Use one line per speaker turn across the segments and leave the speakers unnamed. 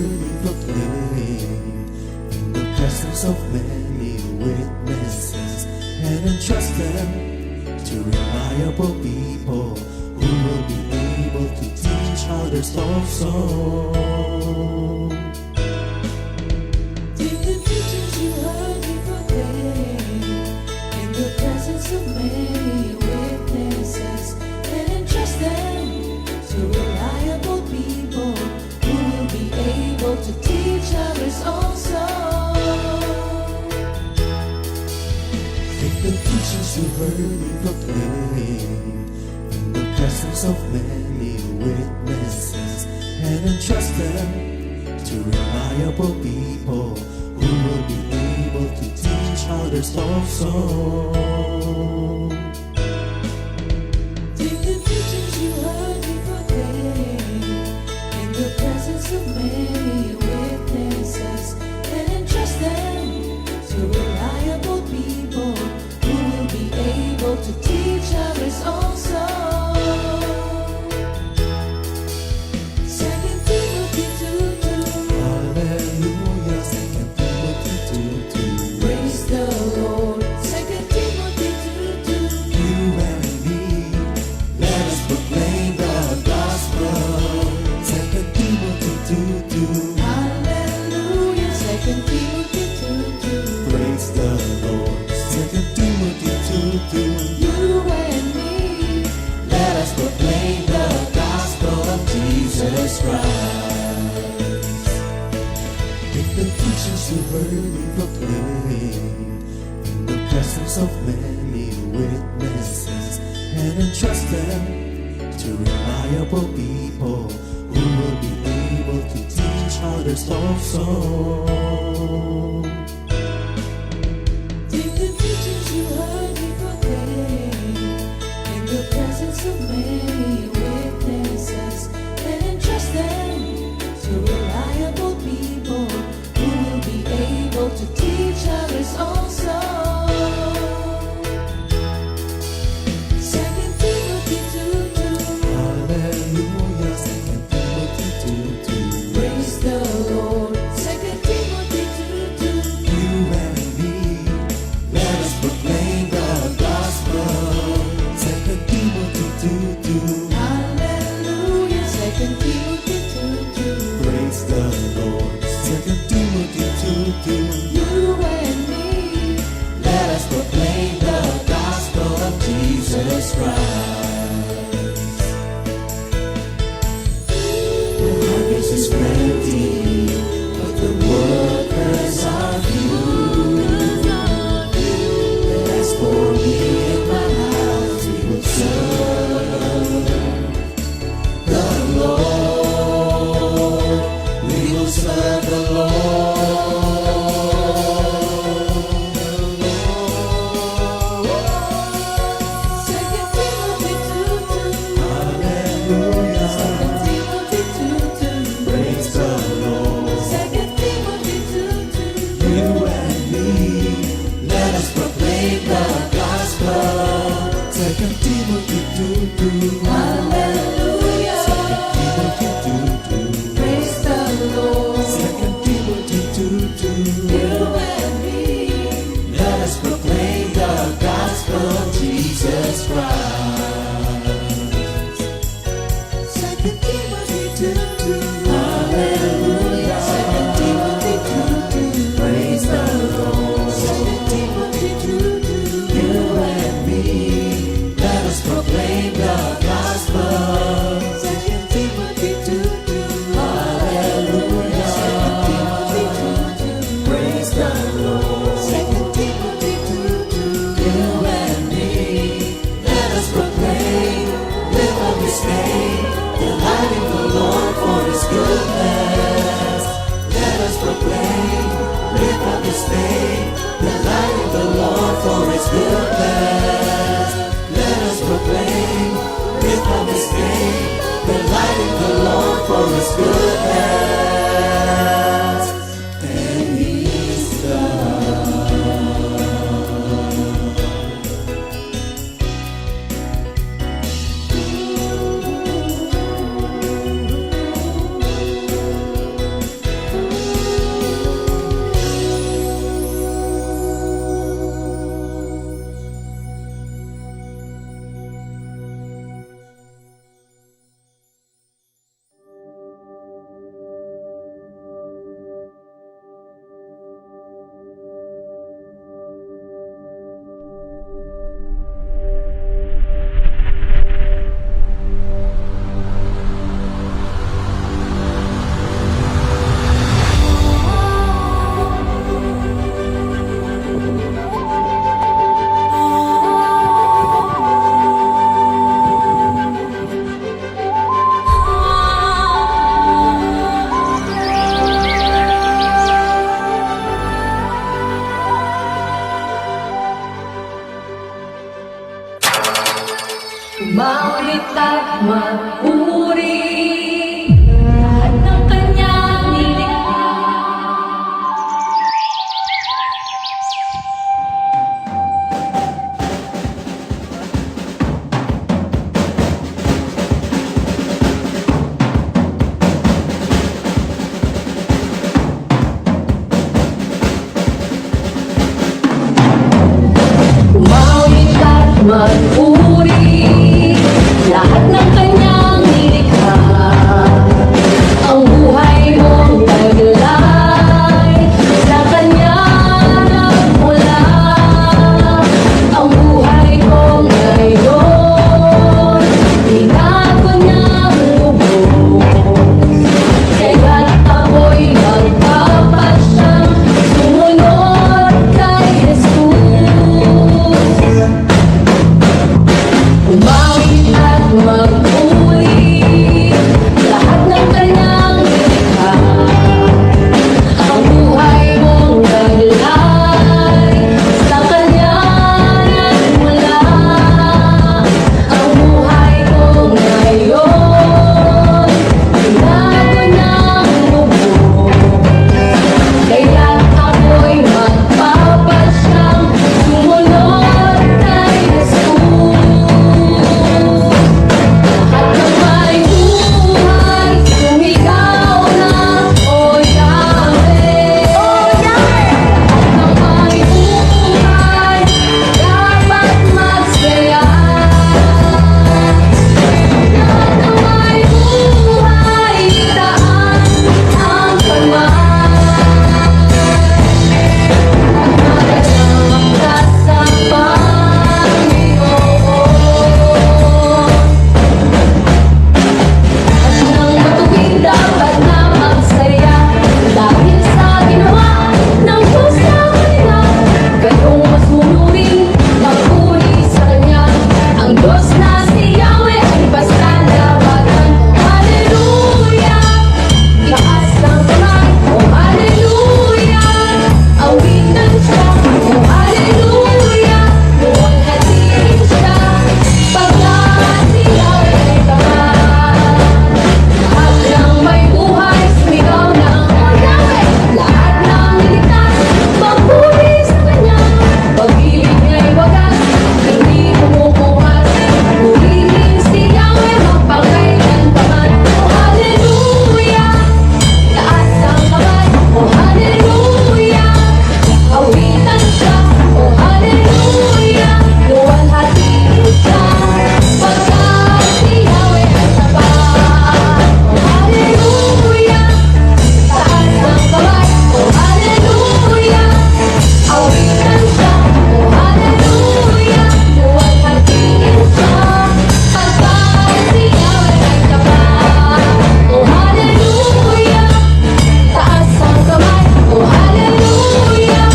worthy proclaim in the presence of many witnesses, and entrust them to reliable people who will be able to teach others also.
Take the teachings you heard me proclaim in the presence of many witnesses, and entrust them to reliable people who will be able to teach others also.
Take the teachings you heard me proclaim in the presence of many witnesses, and entrust them to reliable people who will be able to teach others also.
Take the teachings you heard me proclaim in the presence of many witnesses, and entrust them to reliable people who will be able to teach others also. 2 Timothy 2:2.
Hallelujah, 2 Timothy 2:2.
Praise the Lord. 2 Timothy 2:2.
You and me, let us proclaim the gospel. 2 Timothy 2:2.
Hallelujah. 2 Timothy 2:2.
Praise the Lord. 2 Timothy 2:2.
You and me,
Let us proclaim the gospel of Jesus Christ. Take the teachings you heard me proclaim in the presence of many witnesses, and entrust them to reliable people who will be able to teach others also.
take the teachings you heard me proclaim in the presence of many witnesses, and entrust them to reliable people who will be able to teach others also. 2 Timothy 2:2.
Hallelujah, 2 Timothy 2:2.
Praise the Lord. 2 Timothy 2:2.
You and me, let us proclaim the gospel. 2 Timothy 2:2.
Hallelujah. 2 Timothy 2:2.
Praise the Lord. 2 Timothy 2:2.
You and me,
Let us proclaim the gospel of Jesus Christ. The harvest is plenty, but the workers are few. And as for me and my house, we will serve the Lord. We will serve the Lord.
2 Timothy 2:2.
Hallelujah.
2 Timothy 2:2.
Praise the Lord.
2 Timothy 2:2.
You and me, let us proclaim the gospel. 2 Timothy 2:2.
Hallelujah.
2 Timothy 2:2.
Praise the Lord.
2 Timothy 2:2.
You and me,
Let us proclaim the gospel of Jesus Christ.
2 Timothy 2:2.
Hallelujah.
2 Timothy 2:2.
Praise the Lord.
2 Timothy 2:2.
You and me, let us proclaim the gospel.
2 Timothy 2:2.
Hallelujah.
2 Timothy 2:2.
Praise the Lord.
2 Timothy 2:2.
You and me, let us proclaim, live up His name, delighting the Lord for His goodness. Let us proclaim, live up His name, delighting the Lord for His goodness. Let us proclaim, live up His name, delighting the Lord for His goodness. And He's God.
mapuri, lahat ng kanyang nilikha. Mawit at magpuri, lahat ng kanyang nilikha. Ang buhay mong taglay, sa kanya nagmula. Ang buhay kong ngayon, binago niyang lubos. Kaya't ako'y magpapasyang sumunod kay Jesus. Umawit at magpuri, lahat ng kanyang nilikha. Ang buhay mong taglay, sa kanya nagmula. Ang buhay kong ngayon, binago niyang lubos. Kaya't ako'y magpapasyang sumunod kay Jesus. Lahat ng may buhay, sumigaw na, O Yahweh! O Yahweh! Lahat ng may buhay, dapat magsaya. Lahat ng may buhay, itaas ang kamay. Magalang ka sa Panginoon. At nang matuwid dapat na magsaya, dahil sa ginawa ng Diyos sa kanila. Gayong mas mumuring magpuri sa Kanya. Ang Diyos na si Yahweh ay basta lawatan. Hallelujah! Taas ng kamay, oh hallelujah! Awitan siya, oh hallelujah! Luwalhatiin siya, pagkat si Yahweh ay tapat. Lahat ng may buhay, sumigaw ng O Yahweh! Lahat ng niligtas, magpuri sa Kanya. Pag-ibig niya'y wagas, hindi bumubukas. Purihin si Yahweh, magpakailanman. O hallelujah! Taas ang kamay, O hallelujah! Awitan siya, O hallelujah! Luwalhatiin siya, pagkat si Yahweh ay tapat. O hallelujah! Taas ang kamay, O hallelujah! Awitan siya, O hallelujah! Luwalhatiin siya, pagkat si Yahweh ay tapat. O hallelujah! Taas ang kamay, O hallelujah!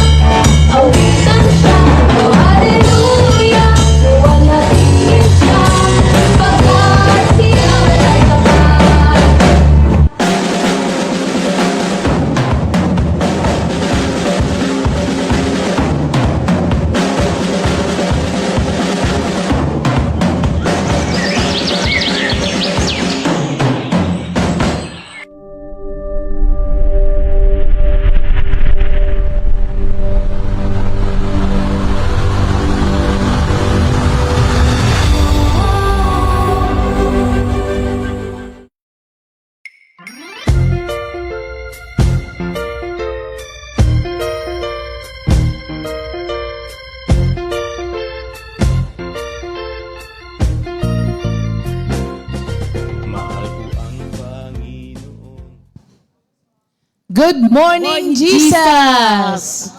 Awitan siya, O hallelujah! Luwalhatiin siya, pagkat si Yahweh ay tapat.
Good morning, Jesus!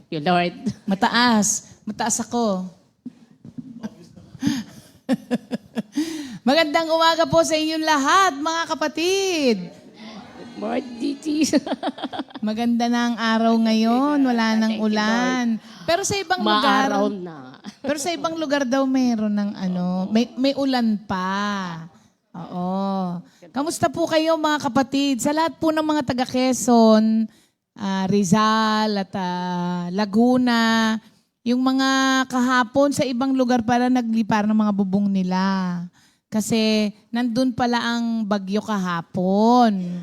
You Lord.
Mataas. Mataas ako. Magandang umaga po sa inyong lahat, mga kapatid.
Morning, Jesus.
Maganda na ang araw ngayon. Wala nang ulan. Pero sa ibang lugar,
Maaraw na.
pero sa ibang lugar daw meron ng may ulan pa. Oo. Kamusta po kayo mga kapatid? Sa lahat po ng mga taga Quezon, Rizal at Laguna, yung mga kahapon sa ibang lugar para naglipar ng mga bubong nila. Kasi nandun pala ang bagyo kahapon.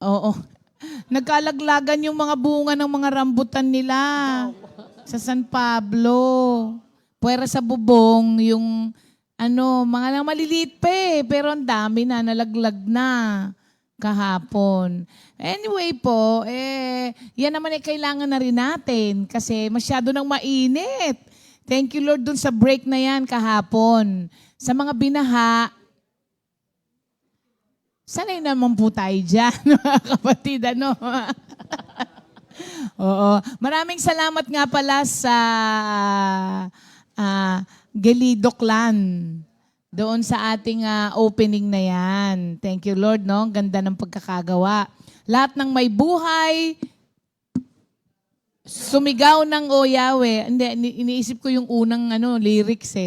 Oo. Nagkalaglagan yung mga bunga ng mga rambutan nila sa San Pablo. Puwera sa bubong, yung mga maliliit pa pero ang dami na, nalaglag na kahapon. Anyway po, yan naman kailangan na rin natin kasi masyado nang mainit. Thank you Lord dun sa break na yan kahapon. Sa mga binaha, sanay naman po tayo dyan, mga kapatid, Oo. Maraming salamat nga pala sa Gelido Clan doon sa ating opening na yan. Thank you Lord, no? Ganda ng pagkakagawa. Lahat ng may buhay, sumigaw ng O Yahweh. Hindi, iniisip ko yung unang lyrics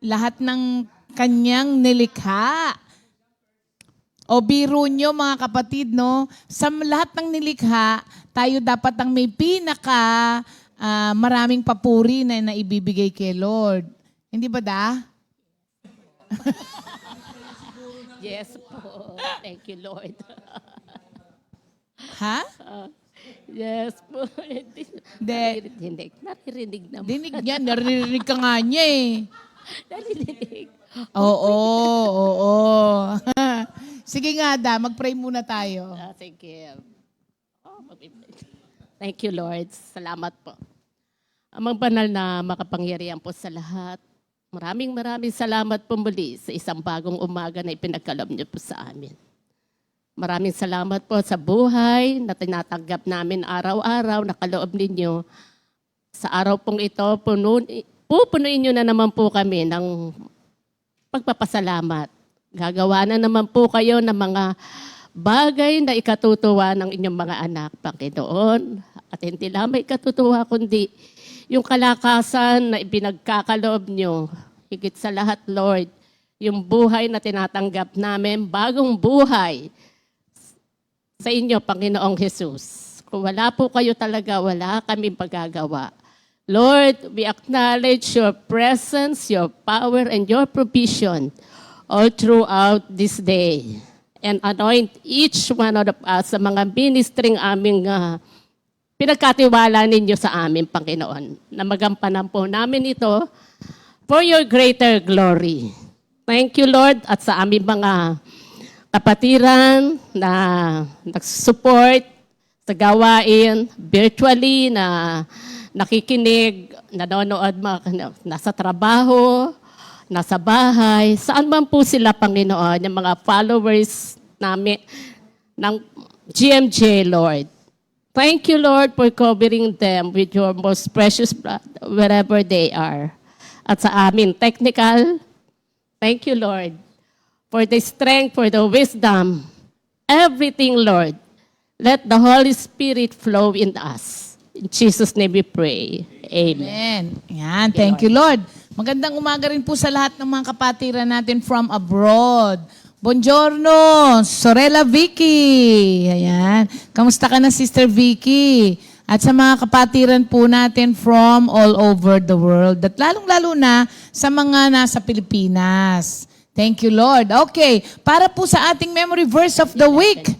Lahat ng kanyang nilikha. O biro nyo mga kapatid, no? Sa lahat ng nilikha, tayo dapat ang may pinaka maraming papuri na naibibigay kay Lord. Hindi ba da?
Yes po. Thank you, Lord.
Ha?
Yes po.
Hindi.
Naririnig naman.
Dinig niya, naririnig ka nga niya
Naririnig.
Oo. Sige nga da, mag-pray muna tayo.
Sige. Thank you, Lord. Salamat po. Amang banal na makapangyarihan po sa lahat. Maraming salamat po muli sa isang bagong umaga na ipinagkaloob niyo po sa amin. Maraming salamat po sa buhay na tinatanggap namin araw-araw na kaloob ninyo. Sa araw pong ito, pupunuin niyo na naman po kami ng pagpapasalamat. Gagawa na naman po kayo ng mga bagay na ikatutuwa ng inyong mga anak, Panginoon. At hindi lamang ikatutuwa, kundi yung kalakasan na ipinagkakaloob nyo. Higit sa lahat, Lord, yung buhay na tinatanggap namin, bagong buhay sa inyo, Panginoong Jesus. Kung wala po kayo talaga, wala kaming pagagawa. Lord, we acknowledge your presence, your power, and your provision all throughout this day. And anoint each one of us sa mga ministering aming pinagkatiwala ninyo sa amin, Panginoon. Na magampanan po namin ito for your greater glory. Thank you, Lord, at sa aming mga kapatiran na nag-support sa gawain virtually, na nakikinig, nanonood, nasa trabaho, nasa bahay, saan man po sila, Panginoon, yung mga followers namin ng GMJ, Lord. Thank you, Lord, for covering them with your most precious blood wherever they are. At sa amin, technical, thank you, Lord, for the strength, for the wisdom, everything, Lord. Let the Holy Spirit flow in us. In Jesus' name we pray. Amen.
Yan, thank you, Lord. Magandang umaga rin po sa lahat ng mga kapatiran natin from abroad. Buongiorno, Sorella Vicky. Ayan. Kamusta ka na, Sister Vicky? At sa mga kapatiran po natin from all over the world. At lalong-lalo na sa mga nasa Pilipinas. Thank you, Lord. Okay, para po sa ating memory verse of the week.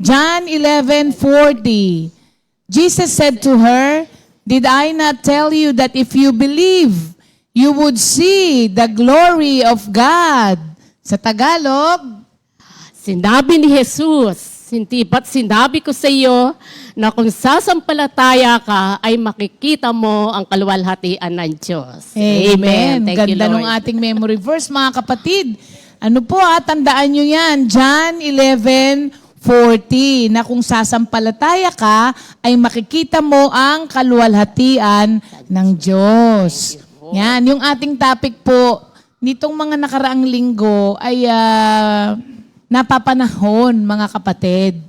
John 11:40. Jesus said to her, "Did I not tell you that if you believe, you would see the glory of God?" Sa Tagalog,
sinabi ni Jesus, hindi ba't sinabi ko sa iyo na kung sasampalataya ka, ay makikita mo ang kaluwalhatian ng Diyos.
Amen.
Thank you,
Ganda
Lord.
ng ating memory verse, mga kapatid. Ano po tandaan nyo yan. John 11:40, na kung sasampalataya ka, ay makikita mo ang kaluwalhatian ng Diyos. Yan, yung ating topic po, nitong mga nakaraang linggo ay napapanahon, mga kapatid.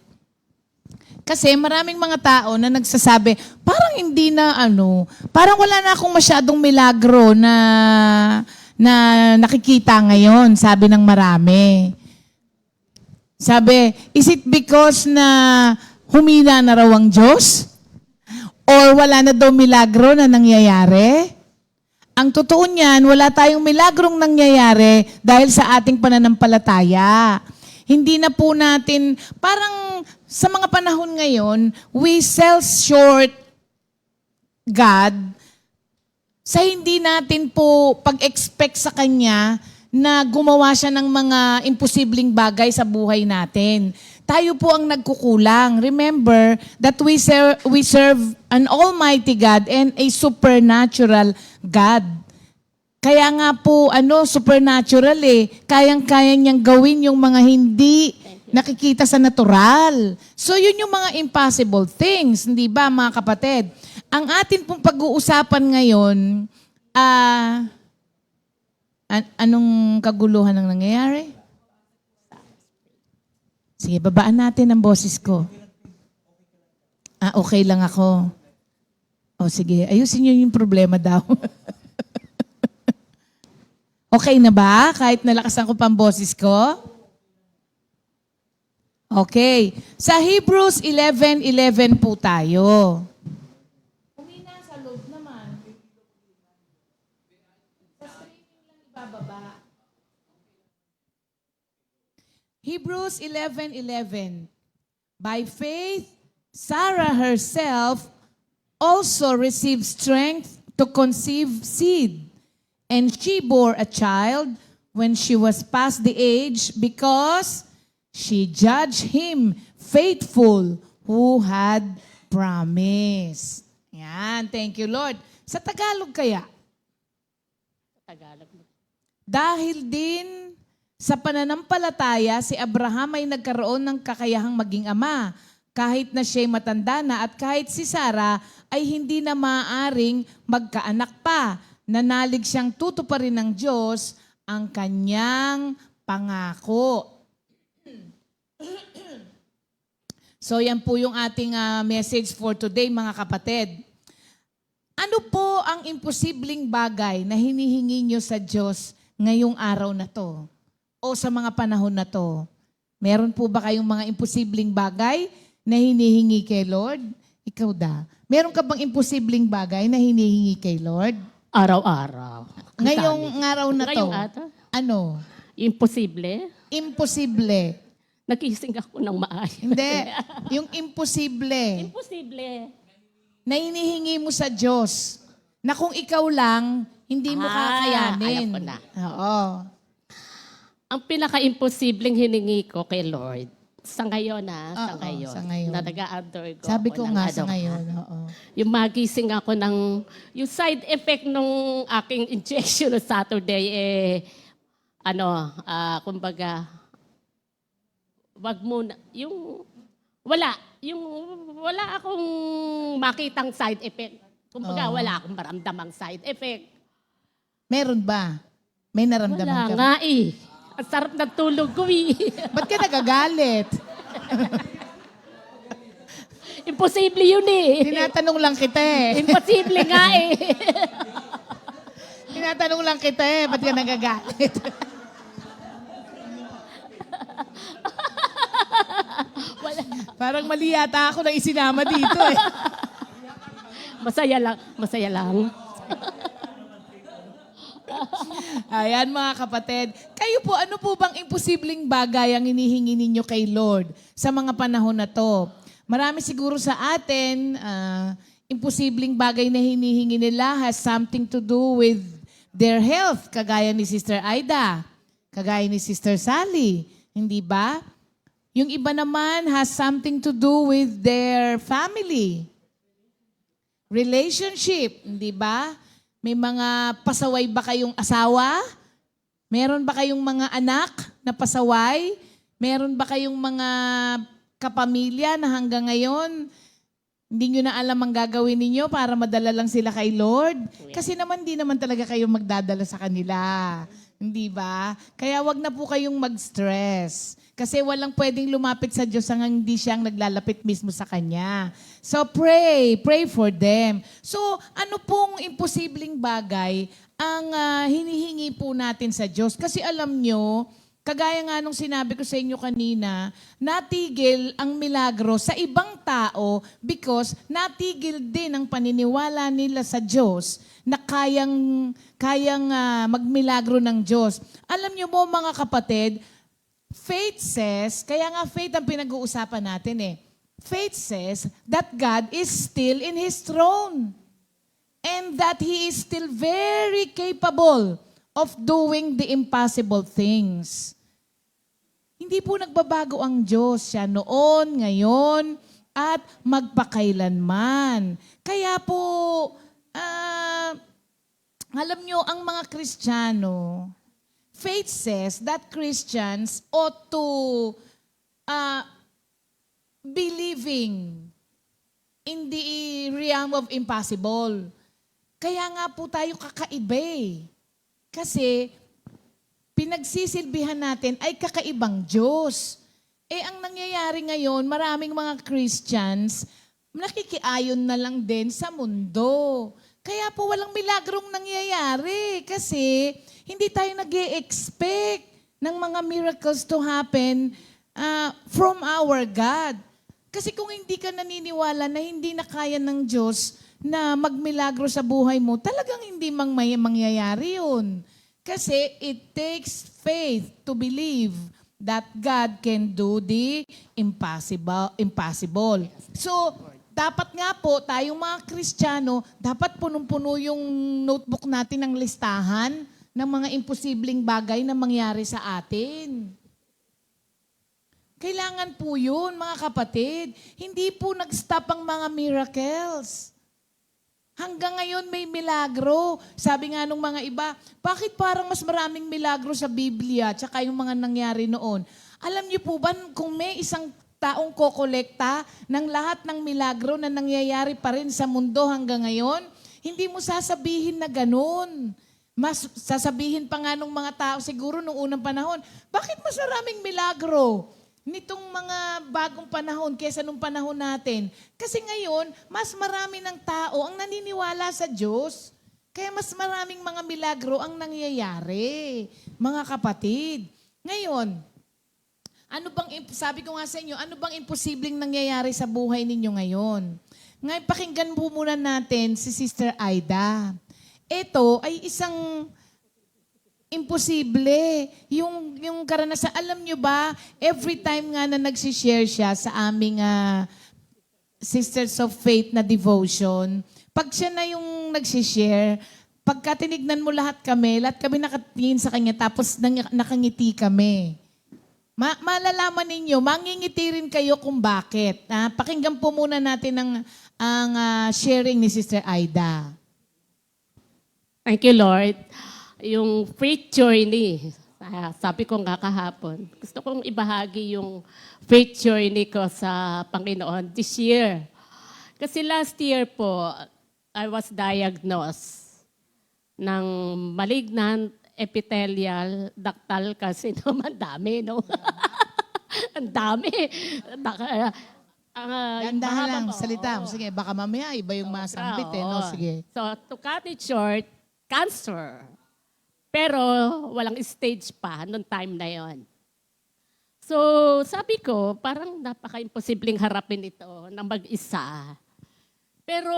Kasi maraming mga tao na nagsasabi, parang hindi na parang wala na akong masyadong milagro na nakikita ngayon, sabi ng marami. Sabi, is it because na humina na raw ang Diyos? Or wala na daw milagro na nangyayari? ang totoo niyan, wala tayong milagrong nangyayari dahil sa ating pananampalataya. Hindi na po natin, parang sa mga panahon ngayon, we sell short God sa hindi natin po pag-expect sa Kanya na gumawa siya ng mga imposibleng bagay sa buhay natin. Tayo po ang nagkukulang. Remember that we serve an almighty God and a supernatural God. Kaya nga po, supernatural eh. Kayang-kaya niyang gawin yung mga hindi nakikita sa natural. So yun yung mga impossible things, hindi ba mga kapatid? Ang atin pong pag-uusapan ngayon, anong kaguluhan ang nangyayari? Sige, babaan natin ang boses ko. Okay lang ako. Sige, ayusin niyo yung problema daw. Okay na ba? Kahit nalakasan ko pang boses ko? Okay. Sa Hebrews 11:11 po tayo. Umina sa loob naman. Sa streaming lang ibababa. Hebrews 11:11. By faith, Sarah herself also received strength to conceive seed, and she bore a child when she was past the age because she judged him faithful who had promised. Yan, thank you Lord. Sa Tagalog kaya?
Tagalog.
Dahil din sa pananampalataya, si Abraham ay nagkaroon ng kakayahang maging ama. Kahit na siya'y matanda na at kahit si Sarah ay hindi na maaaring magkaanak pa. Nanalig siyang tutuparin ng Diyos ang kanyang pangako. So yan po yung ating message for today mga kapatid. Ano po ang imposibleng bagay na hinihingi nyo sa Diyos ngayong araw na to? O sa mga panahon na to? Meron po ba kayong mga imposibleng bagay na hinihingi kay Lord? Ikaw da. Meron ka bang imposibleng bagay na hinihingi kay Lord?
Araw-araw. Ang
Ngayong
dami.
araw na to?
Ngayong araw?
Ano?
Imposible.
Imposible.
Nagising ako ng maayos.
Hindi. Yung imposible
Imposible.
na hinihingi mo sa Diyos na kung ikaw lang, hindi mo kakayanin.
alam ko na.
Oo.
Ang pinaka-imposibleng hiningi ko kay Lord, sa ngayon
Oo, sa ngayon.
na nag-undergo
Sabi
ako
ko
ng
nga sa ngayon. Oo.
Yung magising ako ng, yung side effect nung aking injection no Saturday, kumbaga, wag muna, wala akong makitang side effect. Kumbaga, wala akong maramdamang side effect.
Meron ba? May naramdaman
Wala
ka?
nga eh. Ang sarap ng tulog ko eh.
Ba't ka nagagalit?
Imposible yun eh.
Tinatanong lang kita eh.
Imposible nga eh.
Tinatanong lang kita eh. Ba't ka nagagalit? Parang mali yata ako na isinama dito eh.
Masaya lang. Masaya lang.
Ayan mga kapatid. Kayo po, ano po bang imposibleng bagay ang hinihingi ninyo kay Lord sa mga panahon na to? Marami siguro sa atin, imposibleng bagay na hinihingi nila has something to do with their health. Kagaya ni Sister Aida, kagaya ni Sister Sally. Hindi ba? Yung iba naman has something to do with their family. Relationship, hindi ba? May mga pasaway ba kayong asawa? Meron ba kayong mga anak na pasaway? Meron ba kayong mga kapamilya na hanggang ngayon hindi nyo na alam ang gagawin ninyo para madala lang sila kay Lord? Kasi naman di naman talaga kayo magdadala sa kanila. Hindi ba? Kaya wag na po kayong mag-stress. Kasi walang pwedeng lumapit sa Diyos hanggang hindi siyang naglalapit mismo sa Kanya. So pray for them. So ano pong imposibleng bagay ang hinihingi po natin sa Diyos? Kasi alam nyo, kagaya nga nung sinabi ko sa inyo kanina, natigil ang milagro sa ibang tao because natigil din ang paniniwala nila sa Diyos na kayang magmilagro ng Diyos. Alam niyo mo mga kapatid, faith says, kaya nga faith ang pinag-uusapan natin eh. Faith says that God is still in His throne and that He is still very capable of doing the impossible things. Hindi po nagbabago ang Diyos. Siya noon, ngayon, at magpakailanman. Kaya po, alam nyo, ang mga Kristiyano, faith says that Christians ought to be living in the realm of impossible. Kaya nga po tayo kakaiba eh. Kasi pinagsisilbihan natin ay kakaibang Diyos. Eh ang nangyayari ngayon, maraming mga Christians, nakikiayon na lang din sa mundo. Kaya po walang milagrong nangyayari kasi hindi tayo nag-e-expect ng mga miracles to happen from our God. Kasi kung hindi ka naniniwala na hindi na kaya ng Diyos na magmilagro sa buhay mo, talagang hindi mangyayari yun. Kasi it takes faith to believe that God can do the impossible. So, dapat nga po, tayong mga Kristiyano, dapat punong-puno yung notebook natin ng listahan ng mga imposibleng bagay na mangyari sa atin. Kailangan po yun, mga kapatid. Hindi po nag-stop ang mga miracles. Hanggang ngayon may milagro. Sabi nga nung mga iba, bakit parang mas maraming milagro sa Biblia tsaka yung mga nangyari noon? Alam niyo po ba kung may isang taong kokolekta ng lahat ng milagro na nangyayari pa rin sa mundo hanggang ngayon, hindi mo sasabihin na ganun. Mas sasabihin pa nga nung mga tao siguro nung unang panahon, bakit mas maraming milagro nitong mga bagong panahon kaysa nung panahon natin? Kasi ngayon, mas marami ng tao ang naniniwala sa Diyos. Kaya mas maraming mga milagro ang nangyayari, mga kapatid. Ngayon, sabi ko nga sa inyo, ano bang imposibleng nangyayari sa buhay ninyo ngayon? Ngayon, pakinggan po muna natin si Sister Aida. Ito ay isang imposible. Yung karanasan, alam nyo ba, every time nga na nagsishare siya sa aming Sisters of Faith na devotion, pag siya na yung nagsishare, pagka tinignan mo lahat kami nakatingin sa kanya, tapos nakangiti kami. Malalaman ninyo, mangingiti rin kayo kung bakit. Pakinggan po muna natin ang sharing ni Sister Aida.
Thank you, Lord. Yung faith journey, sabi ko nga kahapon, gusto kong ibahagi yung faith journey ko sa Panginoon this year. Kasi last year po, I was diagnosed ng malignant epithelial ductal carcinoma. Ang dami, no? Ang dami.
Dandahan lang, salita. Sige, baka mamaya iba yung masambit eh. No? Sige.
So, to cut it short, cancer. Pero walang stage pa noong time na yon. So, sabi ko, parang napaka-imposibleng harapin ito ng mag-isa. Pero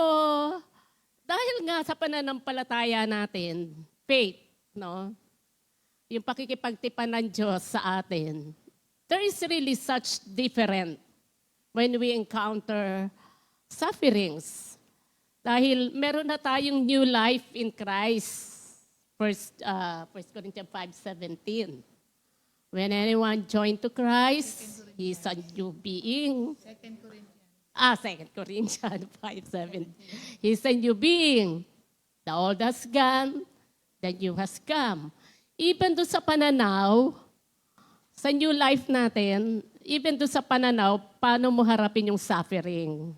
dahil nga sa pananampalataya natin, faith, no? Yung pakikipagtipan ng Diyos sa atin, there is really such different when we encounter sufferings. Dahil meron na tayong new life in Christ. 1 Corinthians 5:17. When anyone joined to Christ, he is a new being. 2 Corinthians 5:17. He is a new being. The old has gone, the new has come. Even doon sa pananaw, sa new life natin, even doon sa pananaw, paano mo harapin yung suffering?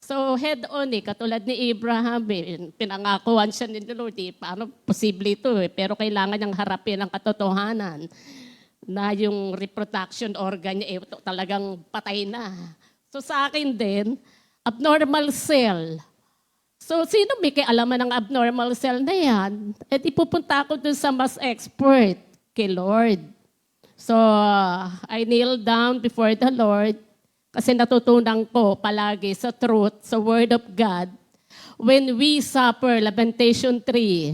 So head on katulad ni Abraham, pinangakuan siya ni Lord, paano posible ito pero kailangan niyang harapin ang katotohanan na yung reproduction organ niya talagang patay na. So sa akin din, abnormal cell. So sino may kaalaman ng abnormal cell na yan? At ipupunta ako dun sa mas expert, kay Lord. So I kneel down before the Lord. Kasi natutunan ko palagi sa truth, sa Word of God, when we suffer Lamentation 3,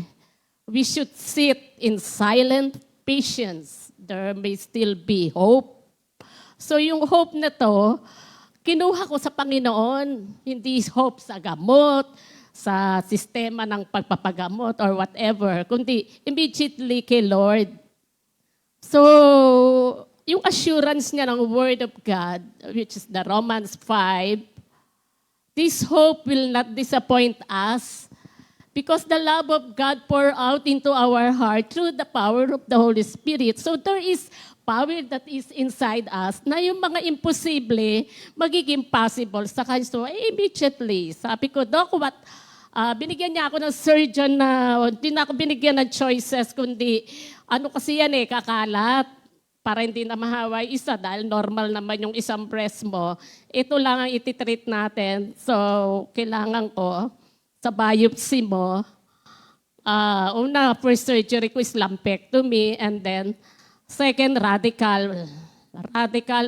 we should sit in silent patience. There may still be hope. So yung hope na to, kinuha ko sa Panginoon. Hindi hope sa gamot, sa sistema ng pagpapagamot or whatever, kundi immediately kay Lord. So, yung assurance niya ng Word of God, which is the Romans 5, this hope will not disappoint us because the love of God pour out into our heart through the power of the Holy Spirit. So there is power that is inside us na yung mga imposible magiging possible sa kanya. So immediately, sabi ko, Doc, binigyan niya ako ng surgeon na hindi na ako binigyan ng choices, kundi ano kasi yan kakalat para hindi na mahaway isa dahil normal naman yung isang breast mo. Ito lang ang ititreat natin. So, kailangan ko sa biopsy mo, first surgery ko is lumpectomy and then second, radical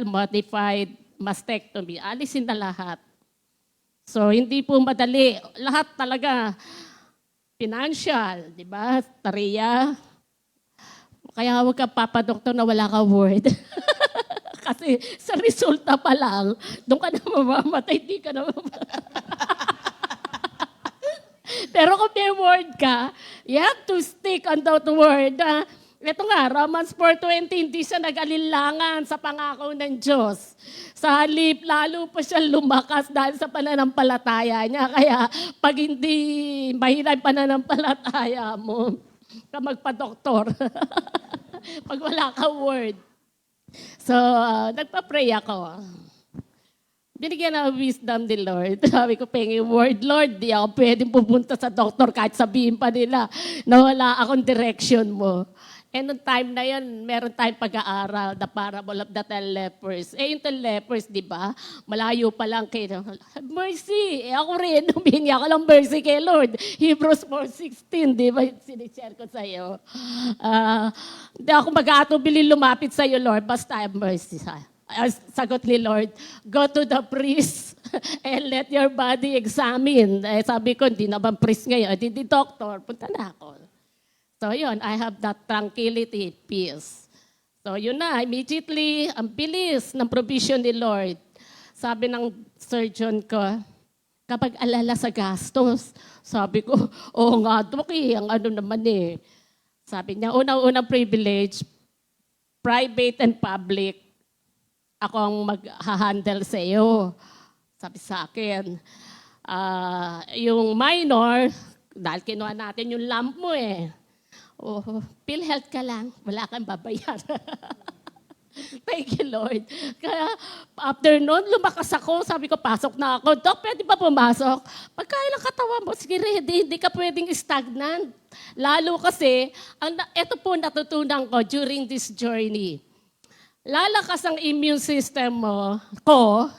modified mastectomy. Alisin na lahat. So, hindi po madali. Lahat talaga, financial, di ba? Tariya. Kaya huwag ka papadoktor na wala ka word. Kasi sa resulta pa lang, doon ka na mamamatay, di ka na mamamatay. Pero kung may word ka, you have to stick on that word. Ito nga, Romans 4:20, hindi siya nag-alinlangan sa pangako ng Diyos. Sa halip, lalo pa siya lumakas dahil sa pananampalataya niya. Kaya pag hindi mahirap pananampalataya mo, ka magpa-doktor. Pag wala ka word. So, nagpa-pray ako. Binigyan ng wisdom ni Lord. Sabi ko, pengi word, Lord, di ako pwedeng pupunta sa doktor kahit sabihin pa nila na wala akong direction mo. And noong time na yun, meron tayong pag-aaral, the parable of the 10 lepers. Yung 10 lepers, di ba? Malayo pa lang kay mercy. Ako rin, humingi ako ng mercy kay Lord. Hebrews 4:16, di ba? Sinishare ko sa'yo. Hindi ako mag-aatubili lumapit sa'yo, Lord, basta have mercy. Sagot ni Lord, go to the priest and let your body examine. Sabi ko, hindi naman priest ngayon, hindi doctor, punta na ako. So yun, I have that tranquility, peace. So yun na, immediately, ang bilis ng provision ni Lord. Sabi ng surgeon ko, kapag alala sa gastos, sabi ko, oo nga, Doki, ang ano naman Sabi niya, unang-unang privilege, private and public, ako ang mag-handle sa iyo. Sabi sa akin, yung minor, dahil kinuha natin yung lump mo PhilHealth ka lang, wala kang babayaran. Thank you, Lord. Kaya after noon, lumakas ako. Sabi ko, pasok na ako. Doc, pwede ba pumasok? Pagkain ang katawan mo, sige, ready. Hindi ka pwedeng stagnant. Lalo kasi, ito po natutunan ko during this journey. Lalakas ang immune system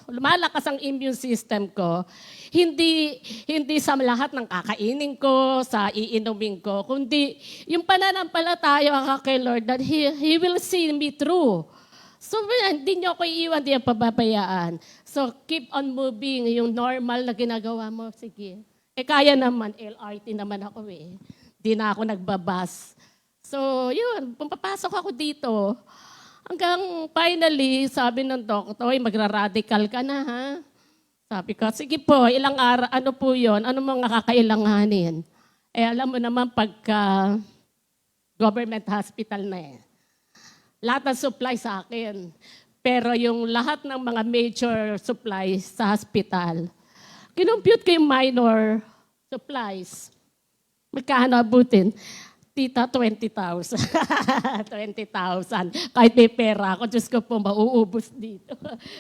lumalakas ang immune system ko, hindi sa lahat ng kakainin ko, sa iinumin ko, kundi yung pananampalataya kay Lord that He will see me through. So, hindi niyo ako iiwan, hindi niyo pababayaan. So, keep on moving, yung normal na ginagawa mo, sige. Kaya naman, LRT naman ako Hindi na ako nagbabas. So, yun, pumapasok ako dito. Hanggang finally, sabi ng doktor, magra-radical ka na, ha? Sabi ko, sige po, ilang araw, ano po yun? Ano mga kakailanganin? Alam mo naman, pagka government hospital na lahat ng supply sa akin. Pero yung lahat ng mga major supplies sa hospital, kinumpute ko yung minor supplies. Magkano abutin? Tita, 20,000. 20,000. Kahit may pera ako, Diyos ko po, mauubos dito.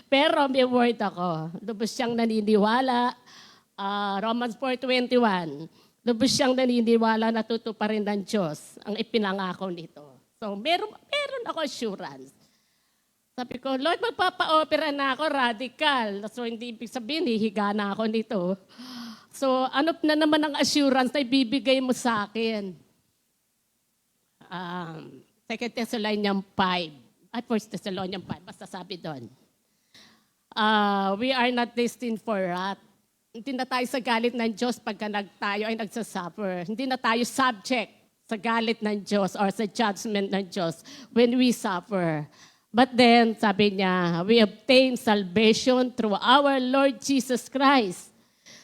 Pero may word ako. Lubos siyang naniniwala. Romans 4:21. Lubos siyang naniniwala na tutuparin ng Diyos ang ipinangako nito. So, meron ako assurance. Sabi ko, Lord, magpapa-opera na ako, radical. So, hindi ibig sabihin, hihiga na ako nito. So, ano na naman ang assurance na ibibigay mo sa akin? 2 Thessalonians 5. 1 Thessalonians 5. Basta sabi doon. We are not destined for wrath. Hindi na tayo sa galit ng Diyos pagka tayo ay nagsasuffer. Hindi na tayo subject sa galit ng Diyos or sa judgment ng Diyos when we suffer. But then, sabi niya, we obtain salvation through our Lord Jesus Christ.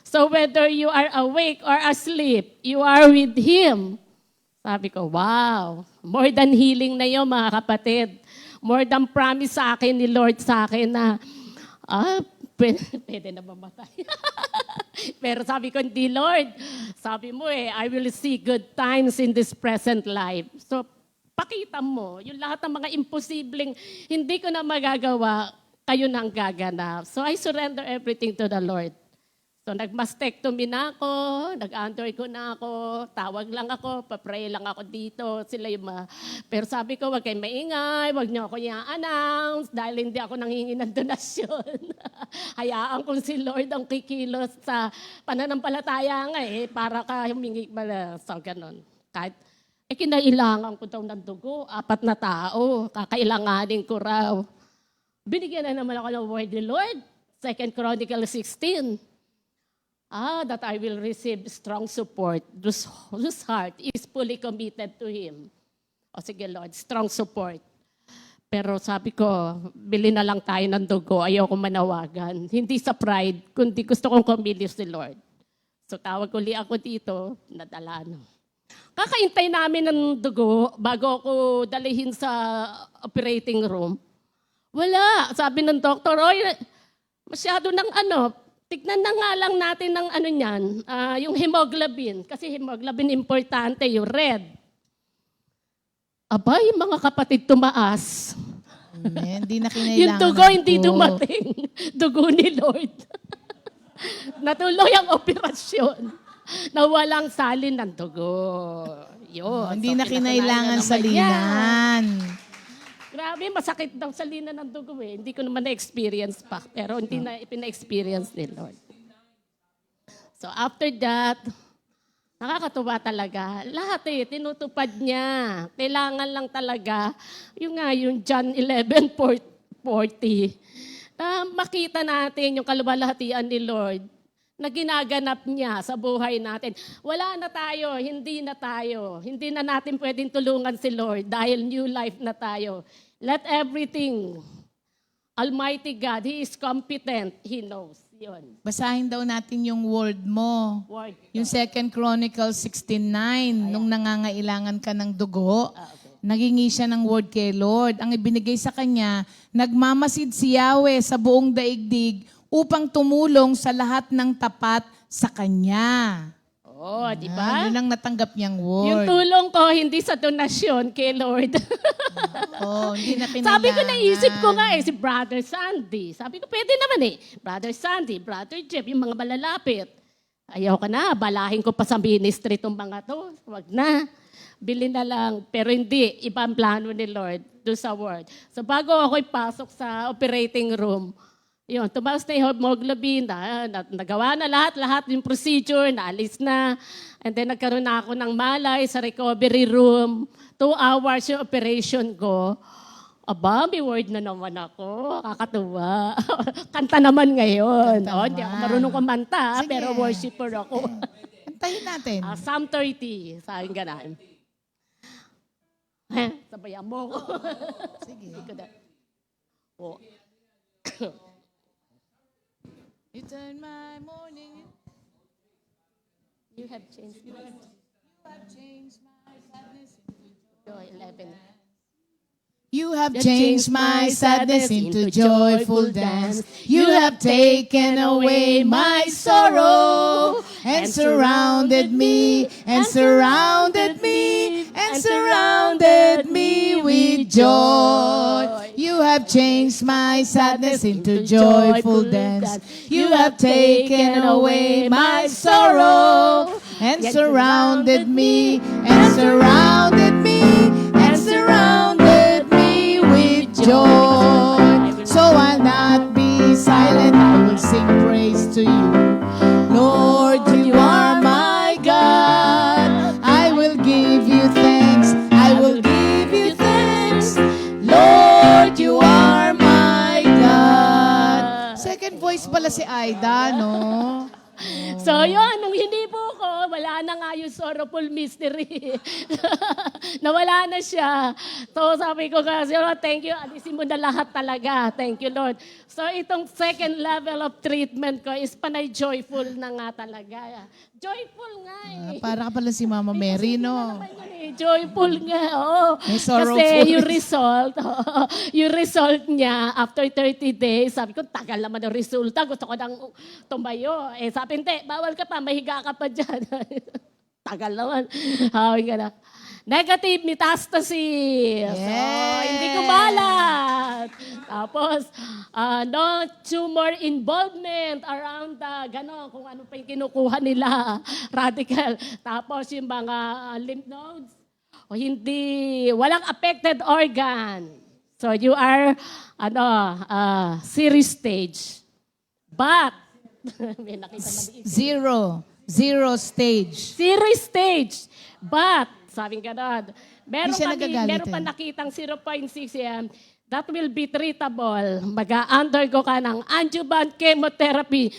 So whether you are awake or asleep, you are with Him. Sabi ko, wow, more than healing na yun, mga kapatid. More than promise sa akin ni Lord sa akin na, pwede na mamatay. Pero sabi ko, hindi Lord. Sabi mo I will see good times in this present life. So, pakita mo, yung lahat ng mga imposibleng hindi ko na magagawa, kayo na ang gaganap. So, I surrender everything to the Lord. So, nag-mastectomy na ako, nag-undergo na ako, tawag lang ako, papray lang ako dito. Sila yung Pero sabi ko, wag kayong maingay, wag niyo ako i-announce dahil hindi ako nanghingi ng donasyon. Hayaan kung si Lord ang kikilos sa pananampalataya nga para ka humingi pala. So, ganun. Kahit, kinailangan ko daw ng dugo, 4 na tao, kakailanganin ko raw. Binigyan na naman ako ng word ni Lord, 2 Chronicles 16. That I will receive strong support whose heart is fully committed to Him. O sige Lord, strong support. Pero sabi ko, bili na lang tayo ng dugo, ayoko manawagan. Hindi sa pride, kundi gusto kong kumilos si Lord. So tawag uli ako dito, nadala no. Kakaintay namin ng dugo bago ako dalihin sa operating room. Wala, sabi ng doktor, masyado ng tignan na nga lang natin ng niyan, yung hemoglobin. Kasi hemoglobin importante, yung red. Abay, mga kapatid, tumaas.
Amen. Hindi na kinailangan
Yung dugo hindi dumating. Dugo ni Lord. Natuloy ang operasyon na walang salin ng dugo. Yun.
Hindi
So,
na kinailangan
pinakalayan naman yan.
salinan.
Grabe, masakit daw sa lina ng dugo Hindi ko naman na-experience pa. Pero hindi na ipina-experience ni Lord. So after that, nakakatuwa talaga. Lahat tinutupad niya. Kailangan lang talaga, yung John 11:40, makita natin yung kaluwalhatian ni Lord na ginaganap niya sa buhay natin. Wala na tayo, hindi na tayo. Hindi na natin pwedeng tulungan si Lord dahil new life na tayo. Let everything, Almighty God, He is competent, He knows. Yun.
Basahin daw natin yung word mo.
Word.
Yung 2 Chronicles 16:9, nung nangangailangan ka ng dugo, nagingi siya ng word kay Lord. Ang ibinigay sa kanya, nagmamasid si Yahweh sa buong daigdig upang tumulong sa lahat ng tapat sa kanya.
Di ba?
Yun ang natanggap niyang
Yung
word.
tulong ko, hindi sa donasyon kay Lord.
Hindi na kinailangan.
Sabi ko, naisip ko nga si Brother Sandy. Sabi ko, pwede naman Brother Sandy, Brother Jeff, yung mga malalapit. Ayaw ka na, balahin ko pa sa ministry itong mga to. Wag na. Bili na lang. Pero hindi, iba ang plano ni Lord do sa word. So bago ako ipasok sa operating room, tumaas na yung hemoglobin, nagawa na lahat yung procedure, naalis na. And then nagkaroon na ako ng malay sa recovery room. 2 hours yung operation ko. Aba, may word na naman ako. Kakatuwa. Kanta naman ngayon. Hindi ako marunong kumanta,
Sige.
pero worshiper ako.
Antayin natin.
Psalm 30, sa akin ganaan. Sabayan mo ko.
Sige. You turn my morning.
You have changed my
You have changed my sadness into
joy. 11.
You have changed my sadness into joyful dance. You have taken away my sorrow and surrounded me and surrounded me and surrounded me with joy. You have changed my sadness into joyful dance. You have taken away my sorrow and surrounded me and surrounded me and surrounded me with joy. So I'll not be silent, I will sing praise to you. Lord, you are my God. I will give you thanks, I will give you thanks. Lord, you are my God. Second voice pala si Aida, no?
So yun, nung hinipo ko, wala na nga yung sorrowful mystery. Nawala na siya. So sabi ko kasi, Lord, thank you. Alisin mo na lahat talaga. Thank you, Lord. So itong second level of treatment ko is panay joyful na nga talaga. Joyful nga eh.
Para ka pala si Mama Mary, no?
Joyful nga, oo.
May sorrowful.
Kasi yung result niya, after 30 days, sabi ko, tagal naman ang resulta, gusto ko nang tumayo. Eh, sabi, hindi, bawal ka pa, mahiga ka pa dyan. Tagal naman. Sabi ka na. Negative metastasis.
Yes.
So, hindi ko malat. Tapos, no tumor involvement around gano'n, kung ano pa yung kinukuha nila, radical. Tapos yung mga lymph nodes, o hindi, walang affected organ. So you are, series stage. But, may nakita maliit.
Zero stage.
Series stage. But, sabing gano'n, meron
Hindi siya nagagalit
pa
eh.
nakitang 0.6 yan, that will be treatable. Mag-undergo ka ng adjuvant chemotherapy.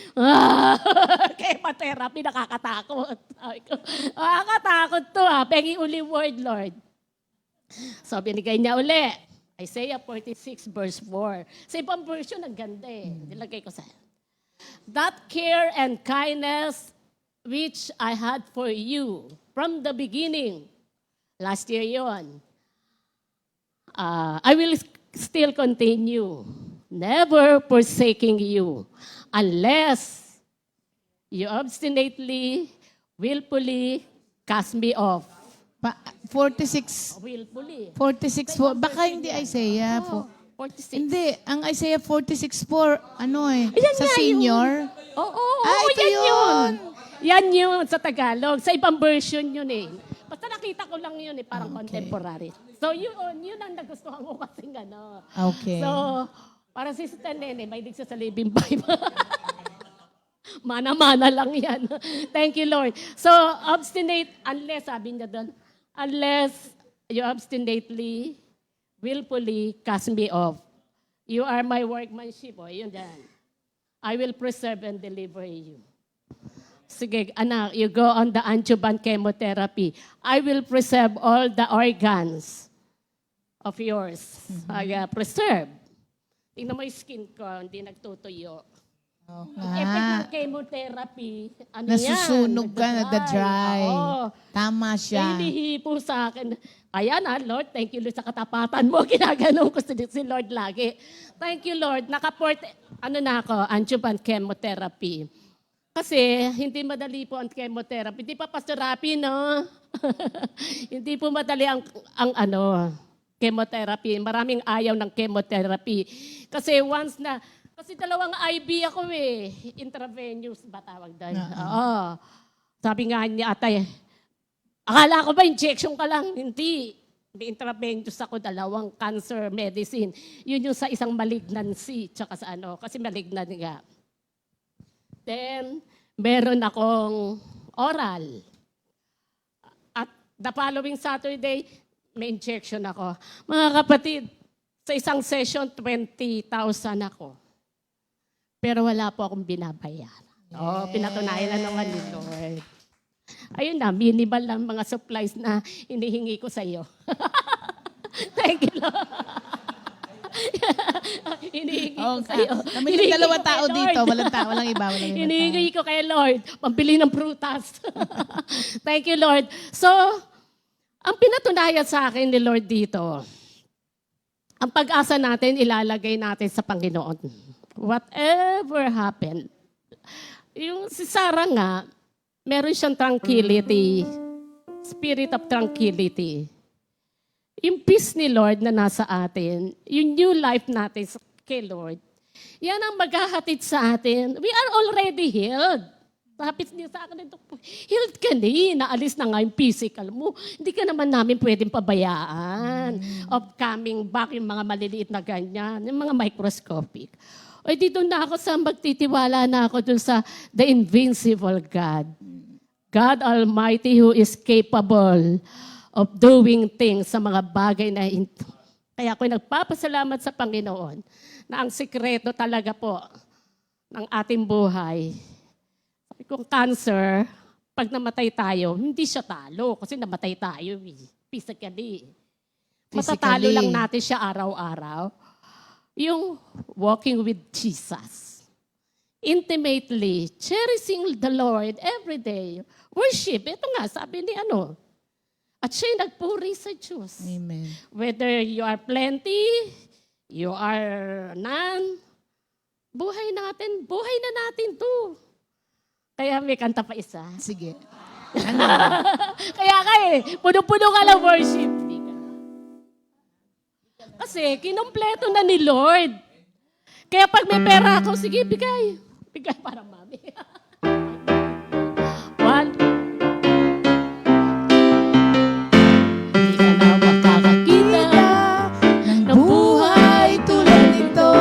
Chemotherapy, nakakatakot. Sabi ko, nakakatakot to Pengi uli word, Lord. So, binigay niya uli. Isaiah 46 verse 4. Sa ibang version, ang ganda Nilagay ko sa that care and kindness which I had for you from the beginning. Last year yon. I will still continue, never forsaking you, unless you obstinately, willfully cast me off.
46.
Willfully.
46. Baka hindi Isaiah.
46.
Hindi. Ang Isaiah 46:4,
Ayan
sa
nga
senior.
Oo,
Ito
yan
yun.
yun. Yan yun sa Tagalog. Sa ibang version yun Basta nakita ko lang yun parang contemporary. So yun ang nagustuhan ko kasi
Okay.
So, para si Sister Nene, may dig siya sa Living Bible. Mana-mana lang yan. Thank you, Lord. So, obstinate, unless, sabi niya doon, unless you obstinately, willfully cast me off. You are my workmanship. Yun dyan. I will preserve and deliver you. Sige, anak, you go on the adjuvant chemotherapy. I will preserve all the organs of yours. Preserve. Tingnan mo yung skin ko, hindi nagtutuyo. Effect ng chemotherapy,
Nasusunog ka, nagda-dry.
Oo.
Tama siya.
Hinihipo sa akin. Ayan Lord, thank you Lord sa katapatan mo. Ginaganon ko si Lord lagi. Thank you Lord. Nakaport, adjuvant chemotherapy. Kasi hindi madali po ang chemotherapy. Hindi pa pastorapy, no? Hindi po madali ang chemotherapy. Maraming ayaw ng chemotherapy. Kasi kasi dalawang IV ako intravenous ba tawag doon? Oo. Sabi nga niya, atay, akala ko ba injection ka lang? Hindi. Intravenous ako, dalawang cancer medicine. Yun yung sa isang malignancy, tsaka sa kasi malignant nga. Then, meron akong oral. At the following Saturday, may injection ako. Mga kapatid, sa isang session, 20,000 ako. Pero wala po akong binabayaran. Pinatunayan na naman ni Lord. Ayun na, minimal lang mga supplies na hinihingi ko sa iyo. Thank you, Lord. Hinihingi ko sa iyo.
Kami yung dalawang tao dito. Walang iba.
Hinihingi ko kay Lord, pambili ng prutas. Thank you, Lord. So, ang pinatunayan sa akin ni Lord dito, ang pag-asa natin, ilalagay natin sa Panginoon. Whatever happened. Yung si Sarah nga, meron siyang tranquility, spirit of tranquility. Yung peace ni Lord na nasa atin, yung new life natin kay Lord, yan ang maghahatid sa atin. We are already healed. Tapos niya sa akin, healed ka naalis na nga yung physical mo. Hindi ka naman namin pwedeng pabayaan of coming back yung mga maliliit na ganyan, yung mga microscopic. O dito na ako magtitiwala na ako dun sa the invincible God. God Almighty who is capable of doing things sa mga bagay na kaya ako nagpapasalamat sa Panginoon na ang sikreto talaga po ng ating buhay. Sabi ko, kung cancer, pag namatay tayo, hindi siya talo kasi namatay tayo physically. Matatalo
Physically.
lang natin siya araw-araw. Yung walking with Jesus. Intimately, cherishing the Lord every day. Worship, ito nga, sabi ni ano. At siya'y nagpuri sa Diyos.
Amen.
Whether you are plenty, you are none, buhay na natin to. Kaya may kanta pa isa.
Sige.
Kaya puno-puno ka lang worship. Di ka. Kasi kinumpleto na ni Lord. Kaya pag may pera ako, sige, bigay. Bigay para mami. One. Hindi ka na makakakita
Ng buhay tulad nito,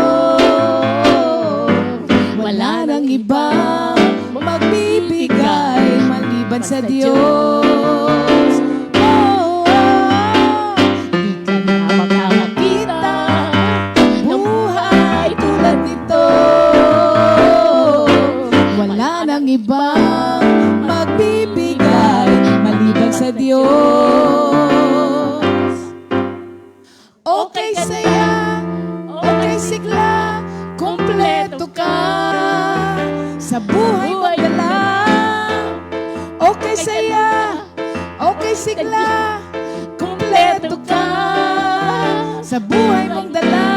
wala nang ibang magbibigay maliban sa Diyos. Oh,
Hindi ka na makakakita
buhay tulad nito, wala nang ibang magbibigay maliban sa Diyos. Okay saya, okay sigla, kompleto ka sa buhay mong dala. Okay saya, okay sigla, kompleto ka sa buhay mong dala.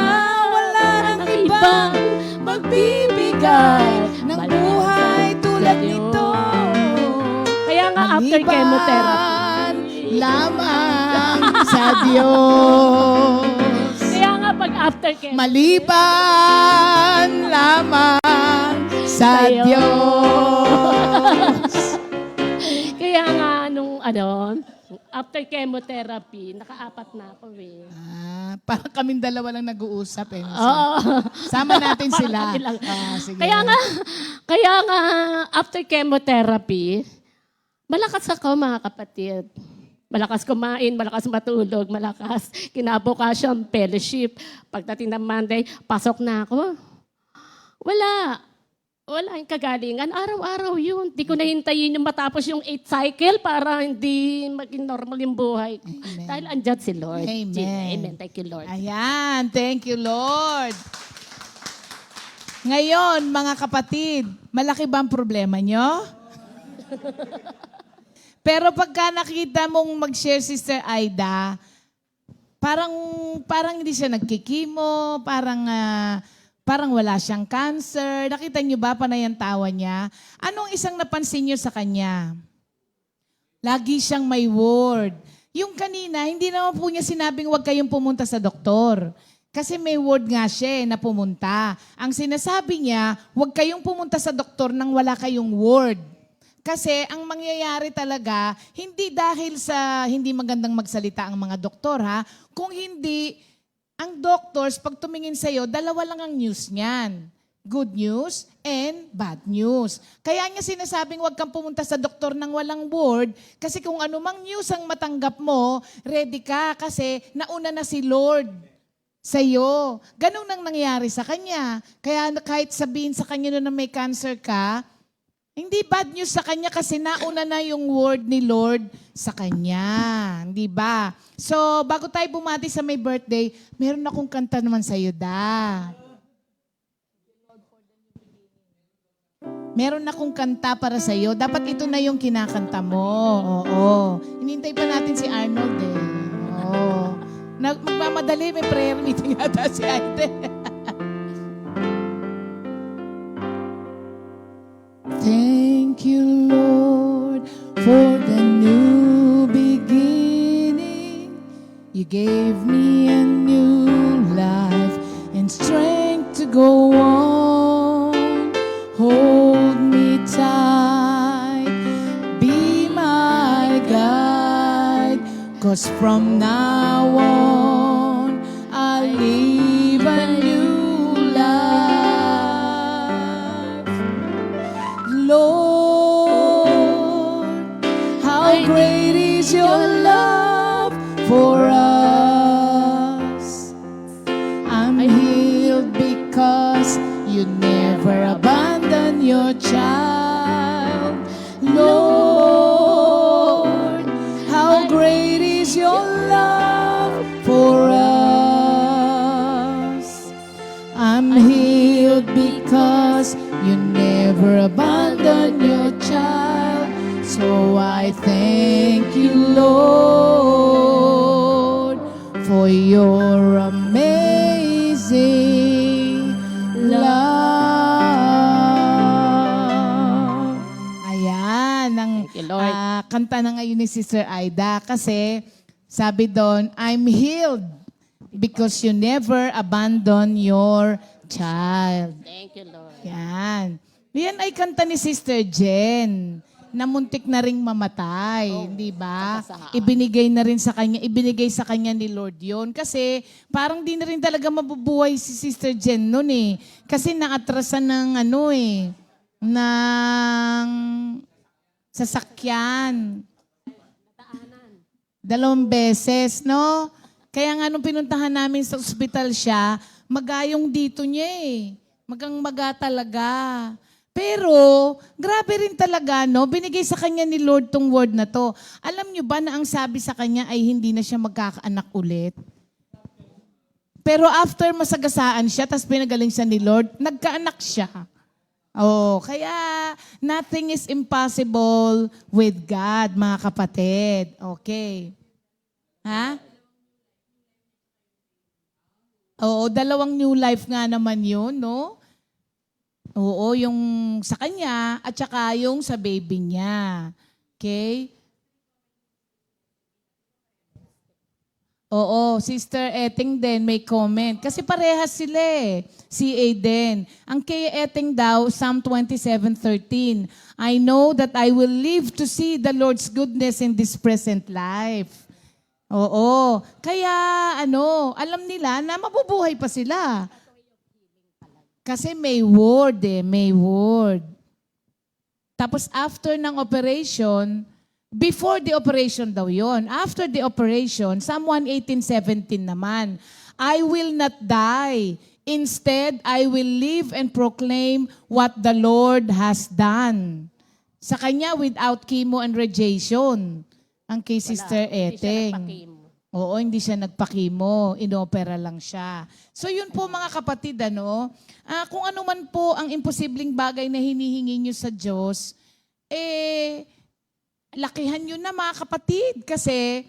Wala nang ibang magbibigay ng buhay tulad nito.
Kaya nga after
Maliban
chemotherapy.
lamang sa Diyos.
Kaya nga pag after chemotherapy.
Maliban lamang sa
Sa'yo.
Diyos.
Kaya nga after chemotherapy, naka-4 na ako eh.
Parang kaming dalawa lang nag-uusap eh.
Oo.
Sama natin
Parang
sila.
kami lang.
Sige.
Kaya nga, after chemotherapy, malakas ako mga kapatid. Malakas kumain, malakas matulog, malakas kinabukasan, fellowship. Pagdating ng Monday, pasok na ako. Wala yung kagalingan. Araw-araw yun. Di ko nahintayin yung matapos yung 8 cycle para hindi maging normal yung buhay ko.
Amen.
Dahil andyan si Lord.
Amen.
Amen. Thank you, Lord.
Ayan, thank you, Lord. Ngayon, mga kapatid, malaki ba ang problema nyo? Pero pagka nakita mong mag-share Sister Aida, parang hindi siya nagkikimo, parang wala siyang cancer. Nakita niyo ba panay ang tawa niya? Anong isang napansin niyo sa kanya? Lagi siyang may word. Yung kanina, hindi naman po niya sinabing huwag kayong pumunta sa doktor. Kasi may word nga siya na pumunta. Ang sinasabi niya, huwag kayong pumunta sa doktor nang wala kayong word. Kasi ang mangyayari talaga, hindi dahil sa hindi magandang magsalita ang mga doktor ha, kung hindi, ang doctors pag tumingin sa'yo, dalawa lang ang news niyan. Good news and bad news. Kaya niya sinasabing huwag kang pumunta sa doktor nang walang word kasi kung anumang news ang matanggap mo, ready ka kasi nauna na si Lord sa'yo. Ganun ang nangyari sa kanya. Kaya kahit sabihin sa kanya na may cancer ka, hindi bad news sa kanya kasi nauna na yung word ni Lord sa kanya. Hindi ba? So, bago tayo bumati sa may birthday, meron akong kanta naman sa'yo, Da. Meron akong kanta para sa'yo. Dapat ito na yung kinakanta mo. Oo. Hinintay pa natin si Arnold eh. Oo. Magmamadali, may prayer meeting yata si Aide. Thank you, Lord, for the new beginning. You gave me a new life and strength to go on. Hold me tight, be my guide, 'cause from now on, I'll live a new life. Lord, how great is your love for us. I'm healed because you never abandon your child. I thank you, Lord, for your amazing love. Ayan, ang
Thank you, Lord.
kanta na ngayon ni Sister Aida kasi sabi doon, I'm healed because you never abandon your child.
Thank you, Lord.
Yan. Yan ay kanta ni Sister Jen na muntik na ring mamatay, di ba?
kakasaan.
Ibinigay sa kanya ni Lord yon. Kasi parang di na rin talaga mabubuhay si Sister Jen noon eh. Kasi naatrasan ng ng sasakyan. 2 beses, no? Kaya nga nung pinuntahan namin sa ospital siya, magayong dito niya eh. Maga talaga. Pero, grabe rin talaga, no? Binigay sa kanya ni Lord tong word na to. Alam niyo ba na ang sabi sa kanya ay hindi na siya magkakaanak ulit? Pero after masagasaan siya, tapos pinagaling siya ni Lord, nagkaanak siya. Oh, kaya nothing is impossible with God, mga kapatid. Okay. Ha? Oo, 2 new life nga naman yun, no? Oo, yung sa kanya at saka yung sa baby niya. Okay? Oo, Sister Eting din may comment. Kasi parehas sila eh. Si Aiden. Ang kay Eting daw, Psalm 27:13. I know that I will live to see the Lord's goodness in this present life. Oo. Kaya alam nila na mabubuhay pa sila. Kasi may word eh, may word. Tapos after ng operation, before the operation daw yon. After the operation, Psalm 118:17 naman, I will not die. Instead, I will live and proclaim what the Lord has done. Sa kanya, without chemo and radiation. Ang kay Sister
Hindi siya
Eteng.
nagpakimo.
Oo, hindi siya nagpakimo. Inopera lang siya. So yun po mga kapatid, kung ano man po ang imposibleng bagay na hinihingi nyo sa Diyos, lakihan nyo na mga kapatid. Kasi